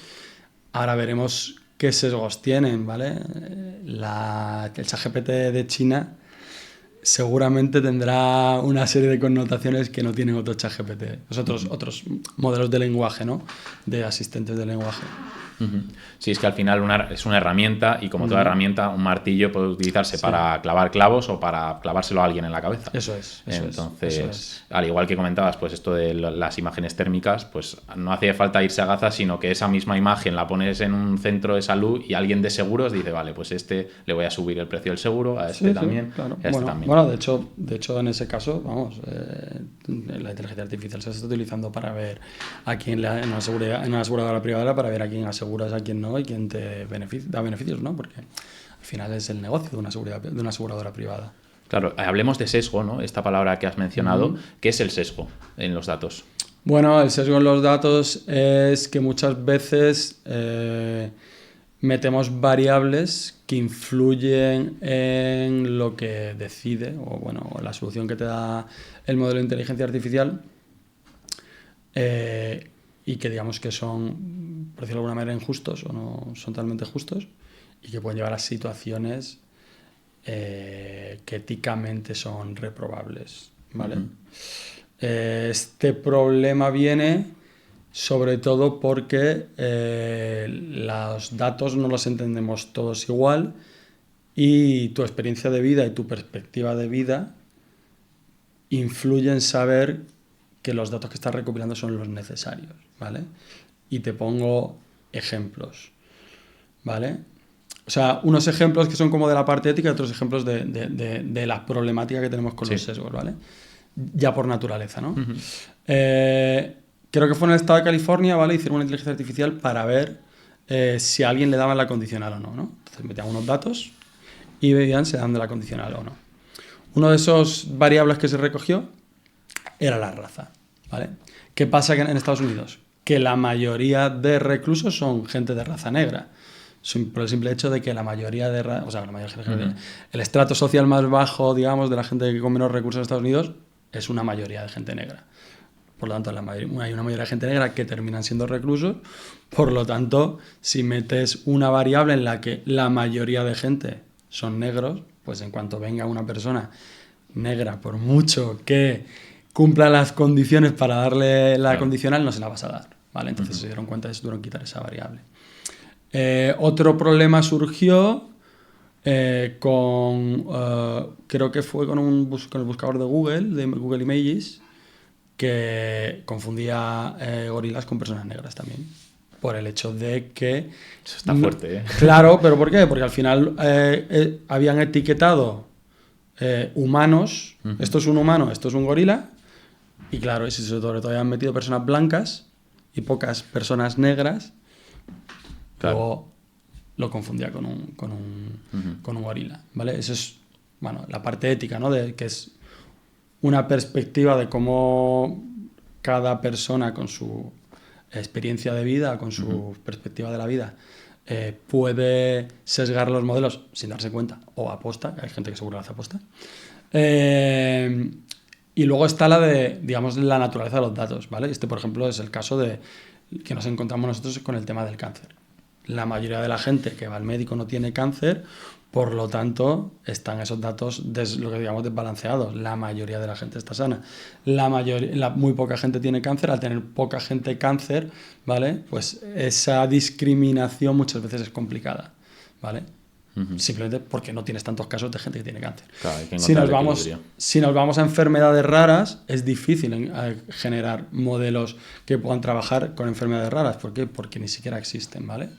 ahora veremos qué sesgos tienen, ¿vale? El ChatGPT de China seguramente tendrá una serie de connotaciones que no tienen otros ChatGPT, otros modelos de lenguaje, ¿no? De asistentes de lenguaje. Sí, es que al final es una herramienta y como toda herramienta, un martillo puede utilizarse para clavar clavos o para clavárselo a alguien en la cabeza. Eso es. Entonces, al igual que comentabas, pues esto de las imágenes térmicas, pues no hace falta irse a Gaza, sino que esa misma imagen la pones en un centro de salud y alguien de seguros dice, vale, pues le voy a subir el precio del seguro, a este también, claro. a este también. Bueno, de hecho, en ese caso, vamos, la inteligencia artificial se está utilizando para ver a quién en una aseguradora privada, para ver a quién aseguras, a quién no y quién te da beneficios, ¿no? Porque al final es el negocio de una aseguradora privada. Claro, hablemos de sesgo, ¿no? Esta palabra que has mencionado, ¿qué es el sesgo en los datos? Bueno, el sesgo en los datos es que muchas veces metemos variables que influyen en lo que decide o la solución que te da el modelo de inteligencia artificial y que digamos que son, por decirlo de alguna manera, injustos o no son totalmente justos y que pueden llevar a situaciones que éticamente son reprobables, ¿vale? Este problema viene sobre todo porque los datos no los entendemos todos igual y tu experiencia de vida y tu perspectiva de vida influyen en saber que los datos que estás recopilando son los necesarios, ¿vale? Y te pongo ejemplos, ¿vale? O sea, unos ejemplos que son como de la parte ética y otros ejemplos de la problemática que tenemos con los sesgos, ¿vale? Ya por naturaleza, ¿no? Creo que fue en el estado de California, ¿vale? Hicieron una inteligencia artificial para ver si a alguien le daban la condicional o no, ¿no? Entonces metían unos datos y veían si le daban de la condicional o no. Uno de esos variables que se recogió era la raza, ¿vale? ¿Qué pasa en Estados Unidos? Que la mayoría de reclusos son gente de raza negra. Por el simple hecho de que la mayoría de... O sea, la mayoría de gente, el estrato social más bajo, digamos, de la gente con menos recursos en Estados Unidos es una mayoría de gente negra. Por lo tanto, hay una mayoría de gente negra que terminan siendo reclusos. Por lo tanto, si metes una variable en la que la mayoría de gente son negros, pues en cuanto venga una persona negra, por mucho que cumpla las condiciones para darle la condicional, no se la vas a dar, ¿vale? Entonces se dieron cuenta de eso, tuvieron que quitar esa variable. Otro problema surgió creo que fue con el buscador de Google Images, que confundía gorilas con personas negras también, por el hecho de que... Eso está fuerte, ¿eh? Claro, ¿pero por qué? Porque al final habían etiquetado humanos, esto es un humano, esto es un gorila, y claro, y si sobre todo habían metido personas blancas y pocas personas negras, claro, luego lo confundía con un gorila, ¿vale? Eso es, la parte ética, ¿no? Que es una perspectiva de cómo cada persona con su experiencia de vida, con su perspectiva de la vida, puede sesgar los modelos sin darse cuenta o aposta, hay gente que seguro lo hace aposta. Y luego está digamos, la naturaleza de los datos, ¿vale? Por ejemplo, es el caso que nos encontramos nosotros con el tema del cáncer. La mayoría de la gente que va al médico no tiene cáncer, por lo tanto, están esos datos lo que digamos desbalanceados. La mayoría de la gente está sana. Muy poca gente tiene cáncer. Al tener poca gente cáncer, ¿vale? Pues esa discriminación muchas veces es complicada, ¿vale? Simplemente porque no tienes tantos casos de gente que tiene cáncer. Claro, hay que si nos vamos a enfermedades raras, es difícil generar modelos que puedan trabajar con enfermedades raras. ¿Por qué? Porque ni siquiera existen, ¿vale?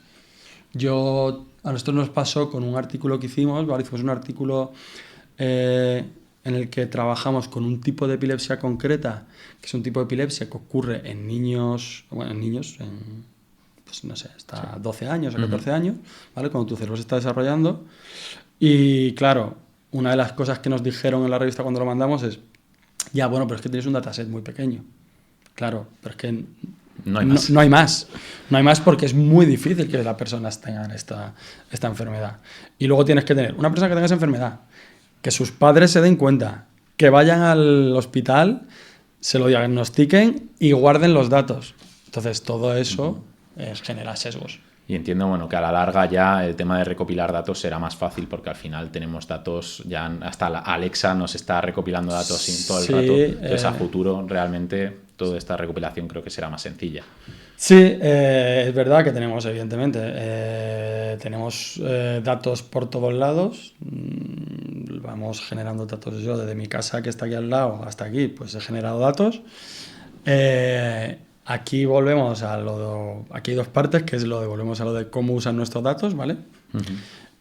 A nosotros nos pasó con un artículo que hicimos, ¿vale? Hicimos un artículo en el que trabajamos con un tipo de epilepsia concreta, que es un tipo de epilepsia que ocurre en niños, pues no sé, hasta 12 años o 14 años, ¿vale? Cuando tu cerebro se está desarrollando. Y claro, una de las cosas que nos dijeron en la revista cuando lo mandamos es, ya, bueno, pero es que tienes un dataset muy pequeño. Claro, pero es que no hay más. No hay más porque es muy difícil que las personas tengan esta enfermedad. Y luego tienes que tener una persona que tenga esa enfermedad, que sus padres se den cuenta, que vayan al hospital, se lo diagnostiquen y guarden los datos. Entonces todo eso genera sesgos. Y entiendo, bueno, que a la larga ya el tema de recopilar datos será más fácil porque al final tenemos datos, ya hasta la Alexa nos está recopilando datos todo el Sí, rato. Entonces a futuro realmente toda esta recopilación creo que será más sencilla. sí, es verdad que tenemos, evidentemente, tenemos datos por todos lados. Vamos generando datos yo desde mi casa, que está aquí al lado, hasta aquí, pues he generado datos. Aquí volvemos a aquí hay dos partes, que es volvemos a lo de cómo usan nuestros datos, ¿vale?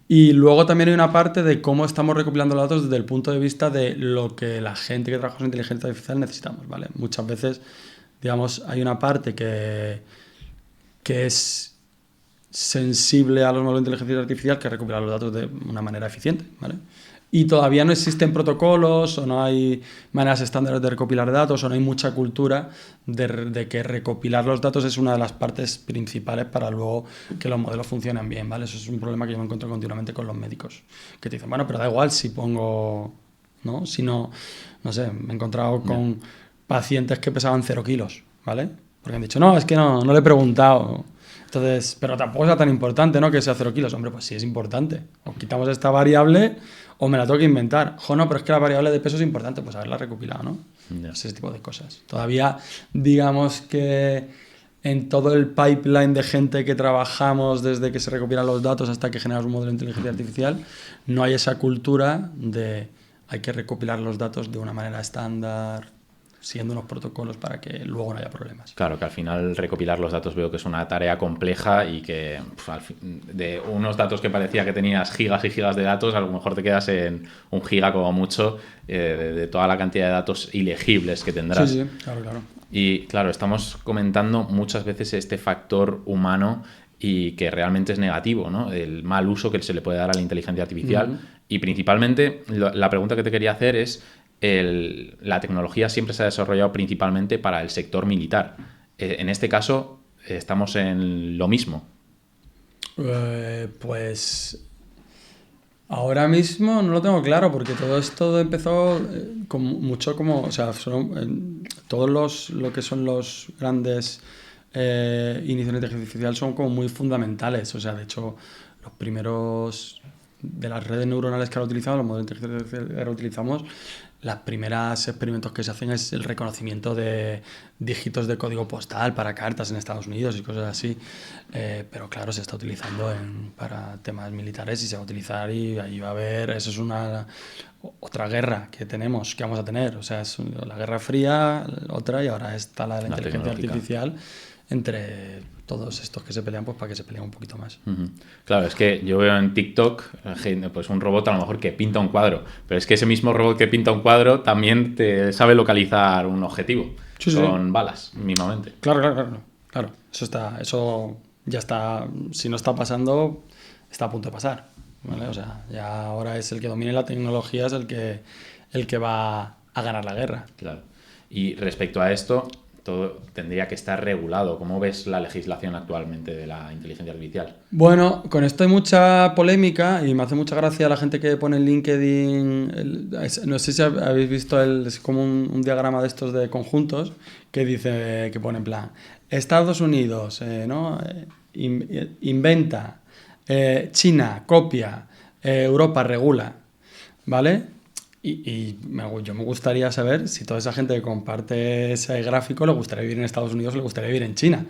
Y luego también hay una parte de cómo estamos recopilando los datos desde el punto de vista de lo que la gente que trabaja en inteligencia artificial necesitamos, ¿vale? Muchas veces, digamos, hay una parte que es sensible a los modelos de inteligencia artificial, que es recopilar los datos de una manera eficiente, ¿vale? Y todavía no existen protocolos o no hay maneras estándares de recopilar datos o no hay mucha cultura de que recopilar los datos es una de las partes principales para luego que los modelos funcionen bien, ¿vale? Eso es un problema que yo me encuentro continuamente con los médicos, que te dicen, bueno, pero da igual si pongo, ¿no? Si no, no sé, me he encontrado con pacientes que pesaban 0 kilos, ¿vale? Porque han dicho, no, es que no le he preguntado. Entonces, pero tampoco es tan importante, ¿no? Que sea 0 kilos. Hombre, pues sí es importante. O quitamos esta variable o me la tengo que inventar. No, pero es que la variable de peso es importante, pues haberla recopilado, ¿no? Ese tipo de cosas. Todavía, digamos que en todo el pipeline de gente que trabajamos desde que se recopilan los datos hasta que generamos un modelo de inteligencia artificial, no hay esa cultura de hay que recopilar los datos de una manera estándar, siguiendo unos protocolos para que luego no haya problemas. Claro, que al final recopilar los datos veo que es una tarea compleja y que de unos datos que parecía que tenías gigas y gigas de datos, a lo mejor te quedas en 1 giga como mucho de toda la cantidad de datos ilegibles que tendrás. Sí, claro. Y claro, estamos comentando muchas veces este factor humano y que realmente es negativo, ¿no? El mal uso que se le puede dar a la inteligencia artificial. Y principalmente la pregunta que te quería hacer es la tecnología siempre se ha desarrollado principalmente para el sector militar. En este caso, estamos en lo mismo. Pues ahora mismo no lo tengo claro, porque todo esto empezó con mucho como, o sea, todos lo que son los grandes inicios de inteligencia artificial son como muy fundamentales. O sea, de hecho, los primeros de las redes neuronales que ahora utilizamos, los modelos de inteligencia artificial que ahora utilizamos, los primeros experimentos que se hacen es el reconocimiento de dígitos de código postal para cartas en Estados Unidos y cosas así. Pero claro, se está utilizando para temas militares y se va a utilizar y ahí va a haber, eso es otra guerra que vamos a tener. O sea, es la Guerra Fría, otra, y ahora está la inteligencia artificial entre todos estos que se pelean, pues para que se peleen un poquito más. Claro, es que yo veo en TikTok pues un robot a lo mejor que pinta un cuadro, pero es que ese mismo robot que pinta un cuadro también te sabe localizar un objetivo con balas, mismamente. Claro. Eso ya está, si no está pasando, está a punto de pasar, ¿vale? O sea, ya ahora es el que domine la tecnología, es el que va a ganar la guerra. Claro. Y respecto a esto, todo tendría que estar regulado. ¿Cómo ves la legislación actualmente de la inteligencia artificial? Bueno, con esto hay mucha polémica y me hace mucha gracia la gente que pone en LinkedIn. No sé si habéis visto es como un diagrama de estos de conjuntos que dice, que pone en plan, Estados Unidos, ¿no? Inventa, China copia, Europa regula, ¿vale? Yo me gustaría saber si toda esa gente que comparte ese gráfico le gustaría vivir en Estados Unidos o le gustaría vivir en China,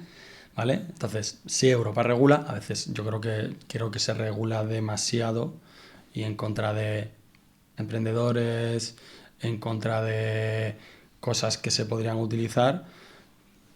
¿vale? Entonces, si Europa regula, a veces yo creo que se regula demasiado y en contra de emprendedores, en contra de cosas que se podrían utilizar,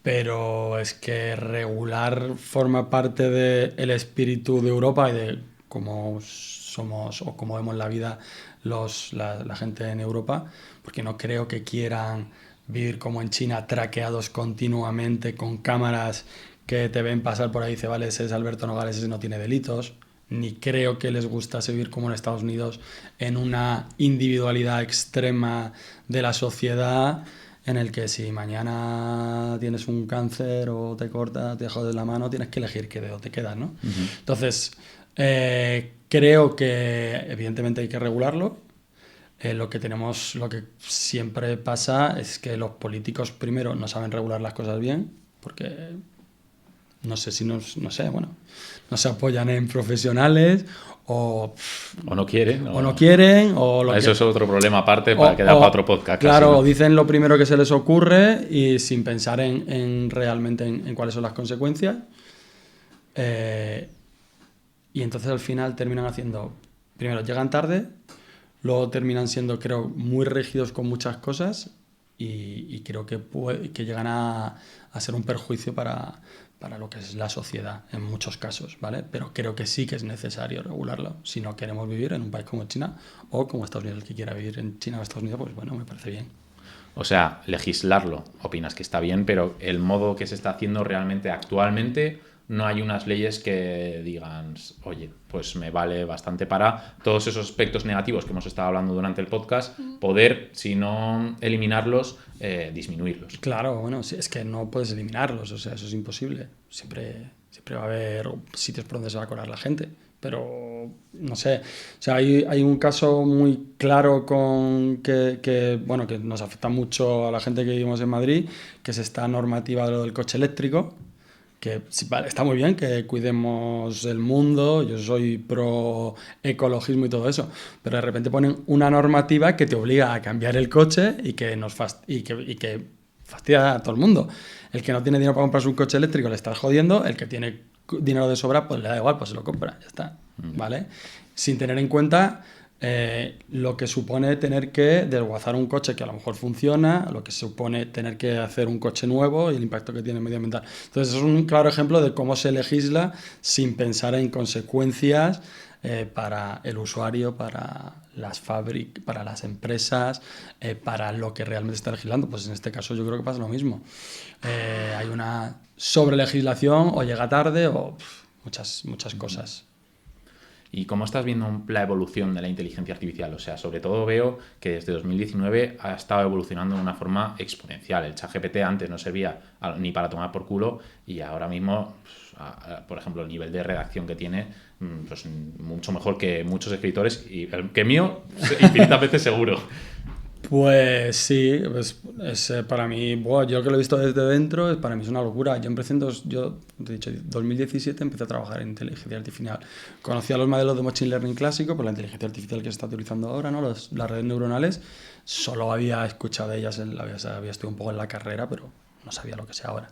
pero es que regular forma parte del espíritu de Europa y de cómo somos o cómo vemos la vida la gente en Europa, porque no creo que quieran vivir como en China, traqueados continuamente con cámaras que te ven pasar por ahí y dice, vale, ese es Alberto Nogales, ese no tiene delitos. Ni creo que les gustase vivir como en Estados Unidos, en una individualidad extrema de la sociedad, en el que si mañana tienes un cáncer o te cortas, te jodes la mano, tienes que elegir qué dedo te quedas, ¿no? Entonces, creo que evidentemente hay que regularlo. Lo que siempre pasa es que los políticos primero no saben regular las cosas bien, porque no sé si no sé, bueno, no se apoyan en profesionales o no quieren. O no quieren, o lo Eso que... es otro problema aparte para quedar para otro podcast. Claro, casi, ¿no? dicen lo primero que se les ocurre y sin pensar en realmente en cuáles son las consecuencias. Y entonces al final terminan haciendo... Primero, llegan tarde, luego terminan siendo, creo, muy rígidos con muchas cosas y creo que llegan a ser un perjuicio para lo que es la sociedad en muchos casos, ¿vale? Pero creo que sí que es necesario regularlo si no queremos vivir en un país como China o como Estados Unidos. El que quiera vivir en China o Estados Unidos, pues bueno, me parece bien. O sea, legislarlo, opinas que está bien, pero el modo que se está haciendo realmente actualmente no hay unas leyes que digan, oye, pues me vale bastante para todos esos aspectos negativos que hemos estado hablando durante el podcast, poder, si no eliminarlos, disminuirlos. Claro, bueno, es que no puedes eliminarlos, o sea, eso es imposible. Siempre va a haber sitios por donde se va a colar la gente, pero no sé. O sea, hay un caso muy claro bueno, que nos afecta mucho a la gente que vivimos en Madrid, que es esta normativa de lo del coche eléctrico, que sí, vale, está muy bien que cuidemos el mundo, yo soy pro ecologismo y todo eso, pero de repente ponen una normativa que te obliga a cambiar el coche y que que fastidia a todo el mundo. El que no tiene dinero para comprarse un coche eléctrico le estás jodiendo, el que tiene dinero de sobra pues le da igual, pues se lo compra, ya está, ¿vale? Sin tener en cuenta lo que supone tener que desguazar un coche que a lo mejor funciona, lo que supone tener que hacer un coche nuevo y el impacto que tiene medioambiental. Entonces, es un claro ejemplo de cómo se legisla sin pensar en consecuencias para el usuario, para las fábricas, para las empresas, para lo que realmente está legislando. Pues en este caso yo creo que pasa lo mismo. Hay una sobrelegislación o llega tarde o muchas cosas. ¿Y cómo estás viendo la evolución de la inteligencia artificial? O sea, sobre todo veo que desde 2019 ha estado evolucionando de una forma exponencial. El ChatGPT antes no servía ni para tomar por culo y ahora mismo, por ejemplo, el nivel de redacción que tiene, pues mucho mejor que muchos escritores y el que mío, infinitas veces seguro. Pues sí, pues es, para mí, yo que lo he visto desde dentro, para mí es una locura. Yo empecé yo te he dicho, 2017 empecé a trabajar en inteligencia artificial. Conocía los modelos de Machine Learning clásico, pues la inteligencia artificial que se está utilizando ahora, ¿no? Las redes neuronales, solo había escuchado de ellas, había estudiado un poco en la carrera, pero no sabía lo que sea ahora.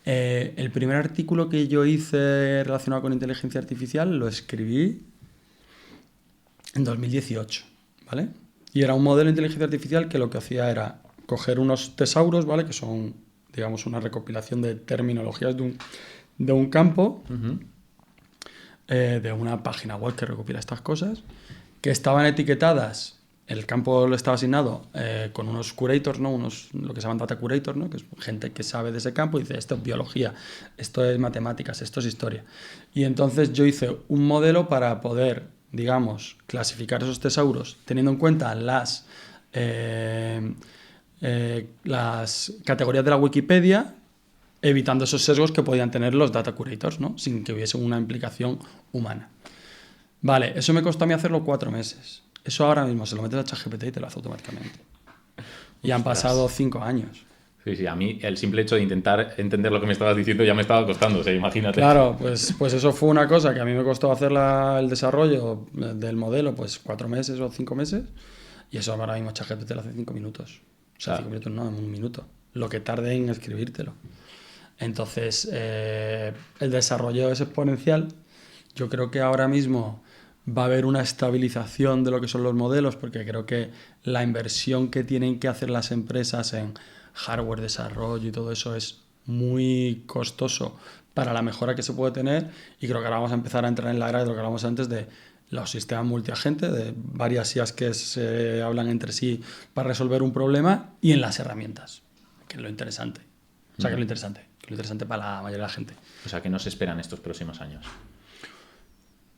El primer artículo que yo hice relacionado con inteligencia artificial lo escribí en 2018, ¿vale? Y era un modelo de inteligencia artificial que lo que hacía era coger unos tesauros, ¿vale? Que son, digamos, una recopilación de terminologías de un campo, de una página web que recopila estas cosas, que estaban etiquetadas, el campo lo estaba asignado con unos curators, ¿no? Lo que se llaman data curators, ¿no? Que es gente que sabe de ese campo y dice, esto es biología, esto es matemáticas, esto es historia. Y entonces yo hice un modelo para poder, digamos, clasificar esos tesauros teniendo en cuenta las categorías de la Wikipedia, evitando esos sesgos que podían tener los data curators, ¿no? Sin que hubiese una implicación humana. Vale, eso me costó a mí hacerlo 4 meses. Eso ahora mismo se lo metes a ChatGPT y te lo hace automáticamente. Y han pasado 5 años. Sí, a mí el simple hecho de intentar entender lo que me estabas diciendo ya me estaba costando, o sea, imagínate. Claro, pues eso fue una cosa que a mí me costó hacer el desarrollo del modelo, pues 4 meses o 5 meses, y eso ahora mismo ChatGPT lo hace en 5 minutos. O sea, 5 minutos no, en 1 minuto. Lo que tarde en escribírtelo. Entonces, el desarrollo es exponencial. Yo creo que ahora mismo va a haber una estabilización de lo que son los modelos, porque creo que la inversión que tienen que hacer las empresas en hardware, desarrollo y todo eso es muy costoso para la mejora que se puede tener, y creo que ahora vamos a empezar a entrar en la era de lo que hablábamos antes de los sistemas multiagente, de varias IAs que se hablan entre sí para resolver un problema, y en las herramientas, que es lo interesante. O sea, que es lo interesante para la mayoría de la gente. O sea, que no se esperan estos próximos años.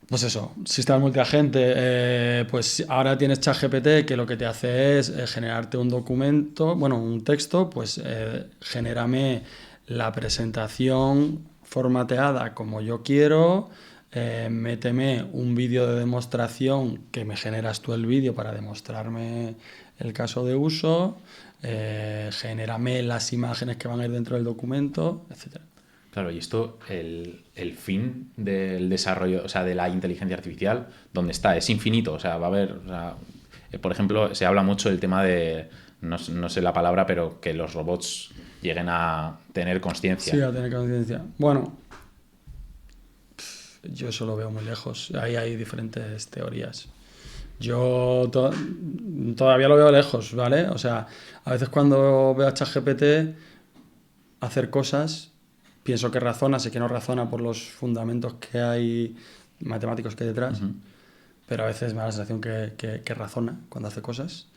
Pues eso, sistemas multiagente, pues ahora tienes ChatGPT que lo que te hace es generarte un documento, bueno, un texto, pues genérame la presentación formateada como yo quiero, méteme un vídeo de demostración que me generas tú el vídeo para demostrarme el caso de uso, genérame las imágenes que van a ir dentro del documento, etcétera. Claro, y esto, el fin del desarrollo, o sea, de la inteligencia artificial, ¿dónde está? Es infinito, o sea, va a haber, o sea, por ejemplo, se habla mucho del tema de, no sé la palabra, pero que los robots lleguen a tener conciencia. Sí, a tener conciencia. Bueno, yo eso lo veo muy lejos. Ahí hay diferentes teorías. Yo todavía lo veo lejos, ¿vale? O sea, a veces cuando veo a ChatGPT hacer cosas, pienso que razona, sé que no razona por los fundamentos que hay matemáticos que hay detrás, pero a veces me da la sensación que razona cuando hace cosas.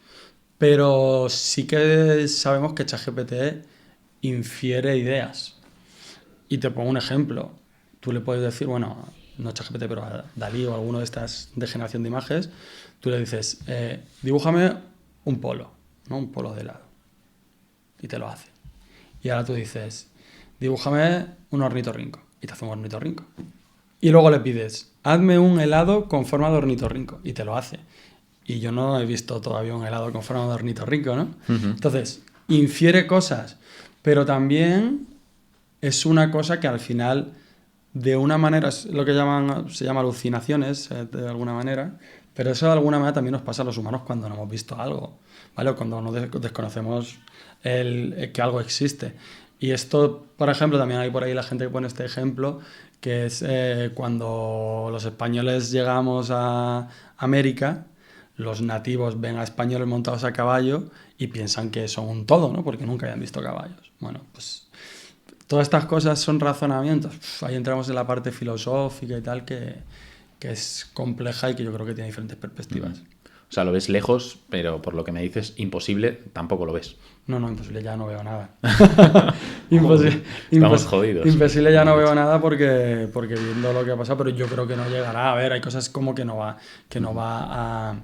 Pero sí que sabemos que ChatGPT infiere ideas. Y te pongo un ejemplo. Tú le puedes decir, bueno, no ChatGPT, pero a Dalí o alguno de estas de generación de imágenes, tú le dices, dibújame un polo, ¿no? Un polo de helado. Y te lo hace. Y ahora tú dices, dibújame un ornitorrinco. Y te hace un ornitorrinco. Y luego le pides, hazme un helado con forma de ornitorrinco. Y te lo hace. Y yo no he visto todavía un helado con forma de ornitorrinco, ¿no? Entonces, infiere cosas, pero también es una cosa que al final, de una manera, es lo que se llama alucinaciones, de alguna manera, pero eso de alguna manera también nos pasa a los humanos cuando no hemos visto algo, ¿vale? O cuando no desconocemos que algo existe. Y esto, por ejemplo, también hay por ahí la gente que pone este ejemplo, que es cuando los españoles llegamos a América, los nativos ven a españoles montados a caballo y piensan que son un todo, ¿no? Porque nunca habían visto caballos. Bueno, pues todas estas cosas son razonamientos. Ahí entramos en la parte filosófica y tal, que es compleja y que yo creo que tiene diferentes perspectivas. O sea, lo ves lejos, pero por lo que me dices, imposible, tampoco lo ves. No, imposible ya no veo nada. Estamos jodidos. Imposible ya no veo nada porque viendo lo que ha pasado, pero yo creo que no llegará. A ver, hay cosas como que no va a...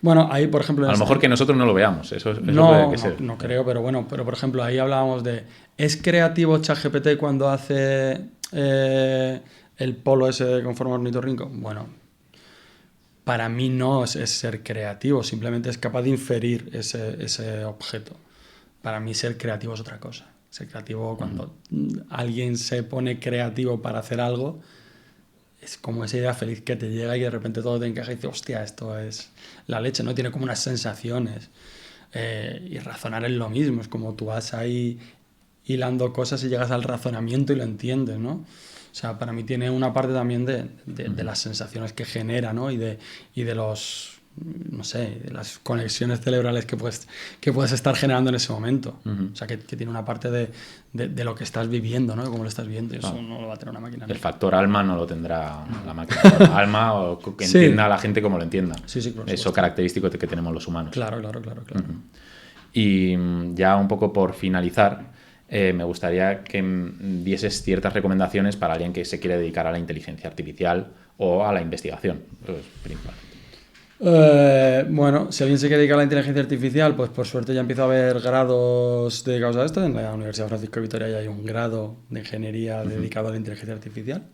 Bueno, ahí, por ejemplo... A lo mejor que nosotros no lo veamos, eso no, puede que ser. No creo, pero bueno, pero por ejemplo, ahí hablábamos de... ¿Es creativo ChatGPT cuando hace el polo ese con forma de ornitorrinco? Bueno, para mí no es ser creativo, simplemente es capaz de inferir ese objeto. Para mí ser creativo es otra cosa. Ser creativo, cuando alguien se pone creativo para hacer algo, es como esa idea feliz que te llega y de repente todo te encaja y dices, hostia, esto es la leche, ¿no? Tiene como unas sensaciones. Y razonar es lo mismo, es como tú vas ahí hilando cosas y llegas al razonamiento y lo entiendes, ¿no? O sea, para mí tiene una parte también de las sensaciones que genera, ¿no? Y de los, no sé, de las conexiones cerebrales que puedes estar generando en ese momento. O sea, que tiene una parte de lo que estás viviendo, ¿no? De cómo lo estás viendo. Y eso no lo va a tener una máquina. El factor alma no lo tendrá la máquina. Alma o que entienda a la gente como lo entienda. Sí, claro. Eso característico que tenemos los humanos. Claro. Y ya un poco por finalizar, me gustaría que dieses ciertas recomendaciones para alguien que se quiere dedicar a la inteligencia artificial o a la investigación, principalmente. Bueno, si alguien se quiere dedicar a la inteligencia artificial, pues por suerte ya empieza a haber grados dedicados a esto. En la Universidad Francisco de Vitoria ya hay un grado de ingeniería dedicado a la inteligencia artificial,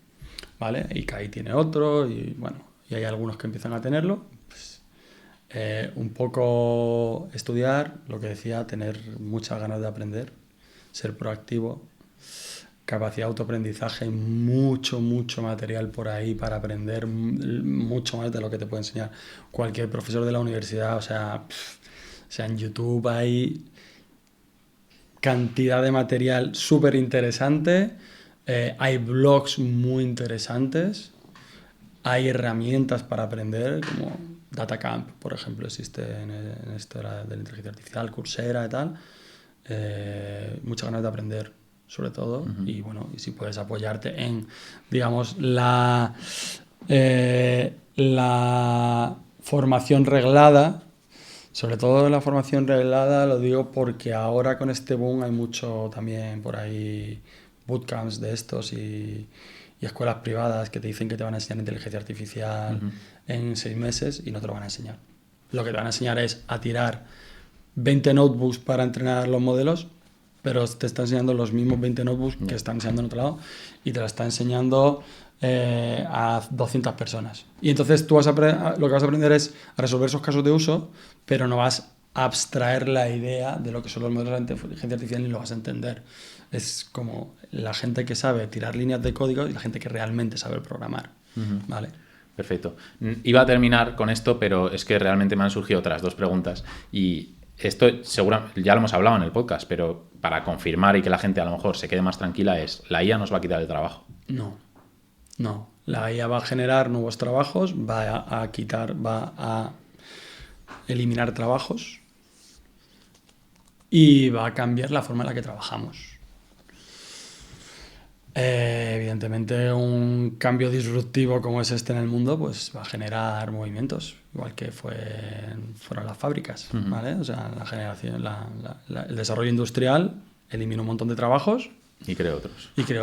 ¿vale? Y CAI tiene otro, y bueno, y hay algunos que empiezan a tenerlo. Pues, un poco estudiar, lo que decía, tener muchas ganas de aprender, ser proactivo, capacidad de autoaprendizaje, mucho material por ahí para aprender, mucho más de lo que te puede enseñar cualquier profesor de la universidad. O sea, en YouTube hay cantidad de material súper interesante, hay blogs muy interesantes, hay herramientas para aprender, como DataCamp, por ejemplo, existe en esto de la inteligencia artificial, Coursera y tal. Muchas ganas de aprender, sobre todo, y bueno, y si puedes apoyarte en, digamos, la formación reglada, sobre todo la formación reglada, lo digo porque ahora con este boom hay mucho también por ahí bootcamps de estos y escuelas privadas que te dicen que te van a enseñar inteligencia artificial en 6 meses y no te lo van a enseñar. Lo que te van a enseñar es a tirar 20 notebooks para entrenar los modelos, pero te está enseñando los mismos 20 notebooks que están enseñando en otro lado y te lo está enseñando a 200 personas. Y entonces tú lo que vas a aprender es a resolver esos casos de uso, pero no vas abstraer la idea de lo que son los modelos de inteligencia artificial ni lo vas a entender. Es como la gente que sabe tirar líneas de código y la gente que realmente sabe programar. ¿Vale? Perfecto. Iba a terminar con esto, pero es que realmente me han surgido otras 2 preguntas y esto seguramente ya lo hemos hablado en el podcast, pero para confirmar y que la gente a lo mejor se quede más tranquila es, ¿la IA nos va a quitar el trabajo? No. La IA va a generar nuevos trabajos, va a eliminar trabajos y va a cambiar la forma en la que trabajamos. Evidentemente un cambio disruptivo como es este en el mundo pues va a generar movimientos, igual que fueron las fábricas, ¿vale? O sea, la generación, el desarrollo industrial eliminó un montón de trabajos y creó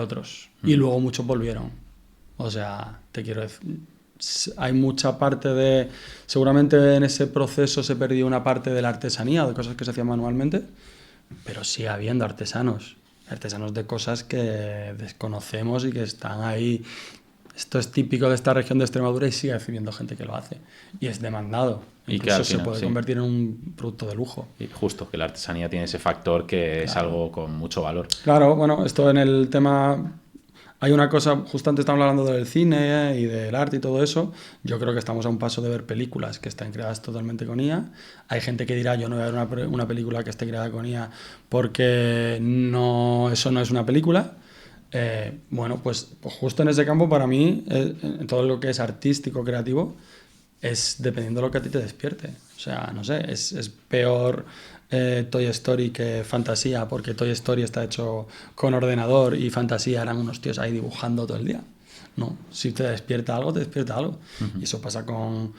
otros. Y luego muchos volvieron. O sea, te quiero decir, hay mucha parte de... Seguramente en ese proceso se perdió una parte de la artesanía, de cosas que se hacían manualmente, pero sigue habiendo artesanos de cosas que desconocemos y que están ahí. Esto es típico de esta región de Extremadura y sigue habiendo gente que lo hace. Y es demandado. Incluso se puede convertir en un producto de lujo. Y justo, que la artesanía tiene ese factor que es algo con mucho valor. Claro, bueno, esto en el tema... Hay una cosa, justo antes estábamos hablando del cine y del arte y todo eso. Yo creo que estamos a un paso de ver películas que están creadas totalmente con IA. Hay gente que dirá, yo no voy a ver una película que esté creada con IA porque eso no es una película. Bueno, pues justo en ese campo para mí, en todo lo que es artístico, creativo, es dependiendo de lo que a ti te despierte. O sea, no sé, es peor... Toy Story que Fantasía, porque Toy Story está hecho con ordenador y Fantasía eran unos tíos ahí dibujando todo el día. No, si te despierta algo, te despierta algo. Y eso pasa con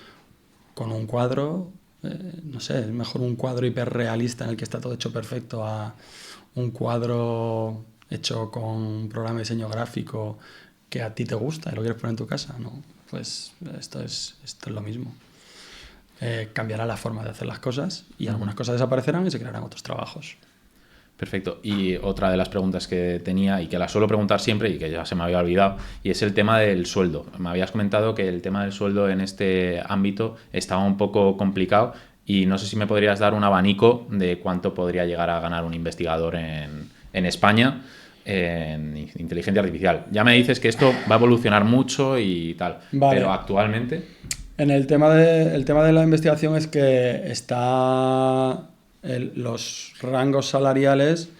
un cuadro, no sé, es mejor un cuadro hiperrealista en el que está todo hecho perfecto a un cuadro hecho con un programa de diseño gráfico que a ti te gusta y lo quieres poner en tu casa. No, pues esto es lo mismo. Cambiará la forma de hacer las cosas y algunas cosas desaparecerán y se crearán otros trabajos. Perfecto. Y otra de las preguntas que tenía y que la suelo preguntar siempre y que ya se me había olvidado, y es el tema del sueldo. Me habías comentado que el tema del sueldo en este ámbito estaba un poco complicado y no sé si me podrías dar un abanico de cuánto podría llegar a ganar un investigador en España en inteligencia artificial. Ya me dices que esto va a evolucionar mucho y tal, vale. Pero actualmente... El tema de la investigación es que los rangos salariales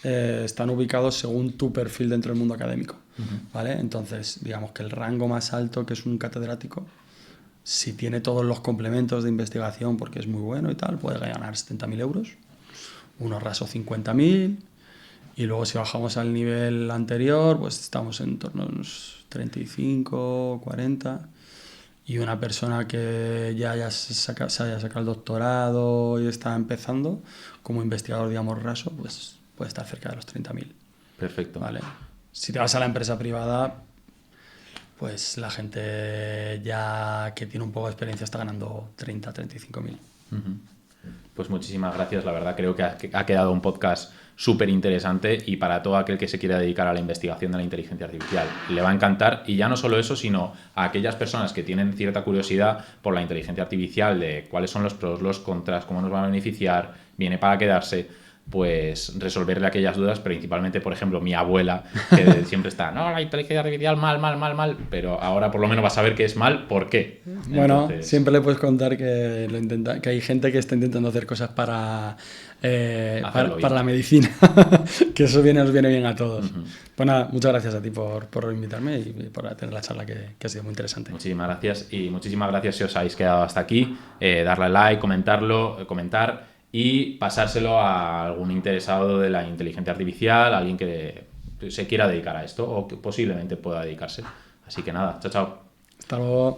están ubicados según tu perfil dentro del mundo académico. ¿Vale? Entonces, digamos que el rango más alto, que es un catedrático, si tiene todos los complementos de investigación porque es muy bueno y tal, puede ganar 70.000 euros, uno raso 50.000, y luego si bajamos al nivel anterior, pues estamos en torno a unos 35, 40... Y una persona que ya se haya sacado el doctorado y está empezando, como investigador, digamos, raso, pues puede estar cerca de los 30.000. Perfecto. ¿Vale? Si te vas a la empresa privada, pues la gente ya que tiene un poco de experiencia está ganando 30, 35.000. Pues muchísimas gracias. La verdad creo que ha quedado un podcast súper interesante y para todo aquel que se quiera dedicar a la investigación de la inteligencia artificial le va a encantar. Y ya no solo eso, sino a aquellas personas que tienen cierta curiosidad por la inteligencia artificial, de cuáles son los pros, los contras, cómo nos va a beneficiar, viene para quedarse, pues resolverle aquellas dudas, principalmente, por ejemplo, mi abuela, que siempre está, no, la inteligencia artificial mal, pero ahora por lo menos va a saber que es mal, ¿por qué? Bueno, siempre le puedes contar que hay gente que está intentando hacer cosas para la medicina, que eso nos viene bien a todos. Pues nada, muchas gracias a ti por invitarme y por tener la charla que ha sido muy interesante. Muchísimas gracias y muchísimas gracias si os habéis quedado hasta aquí, darle like, comentar y pasárselo a algún interesado de la inteligencia artificial, a alguien que se quiera dedicar a esto o que posiblemente pueda dedicarse. Así que nada, chao. Hasta luego.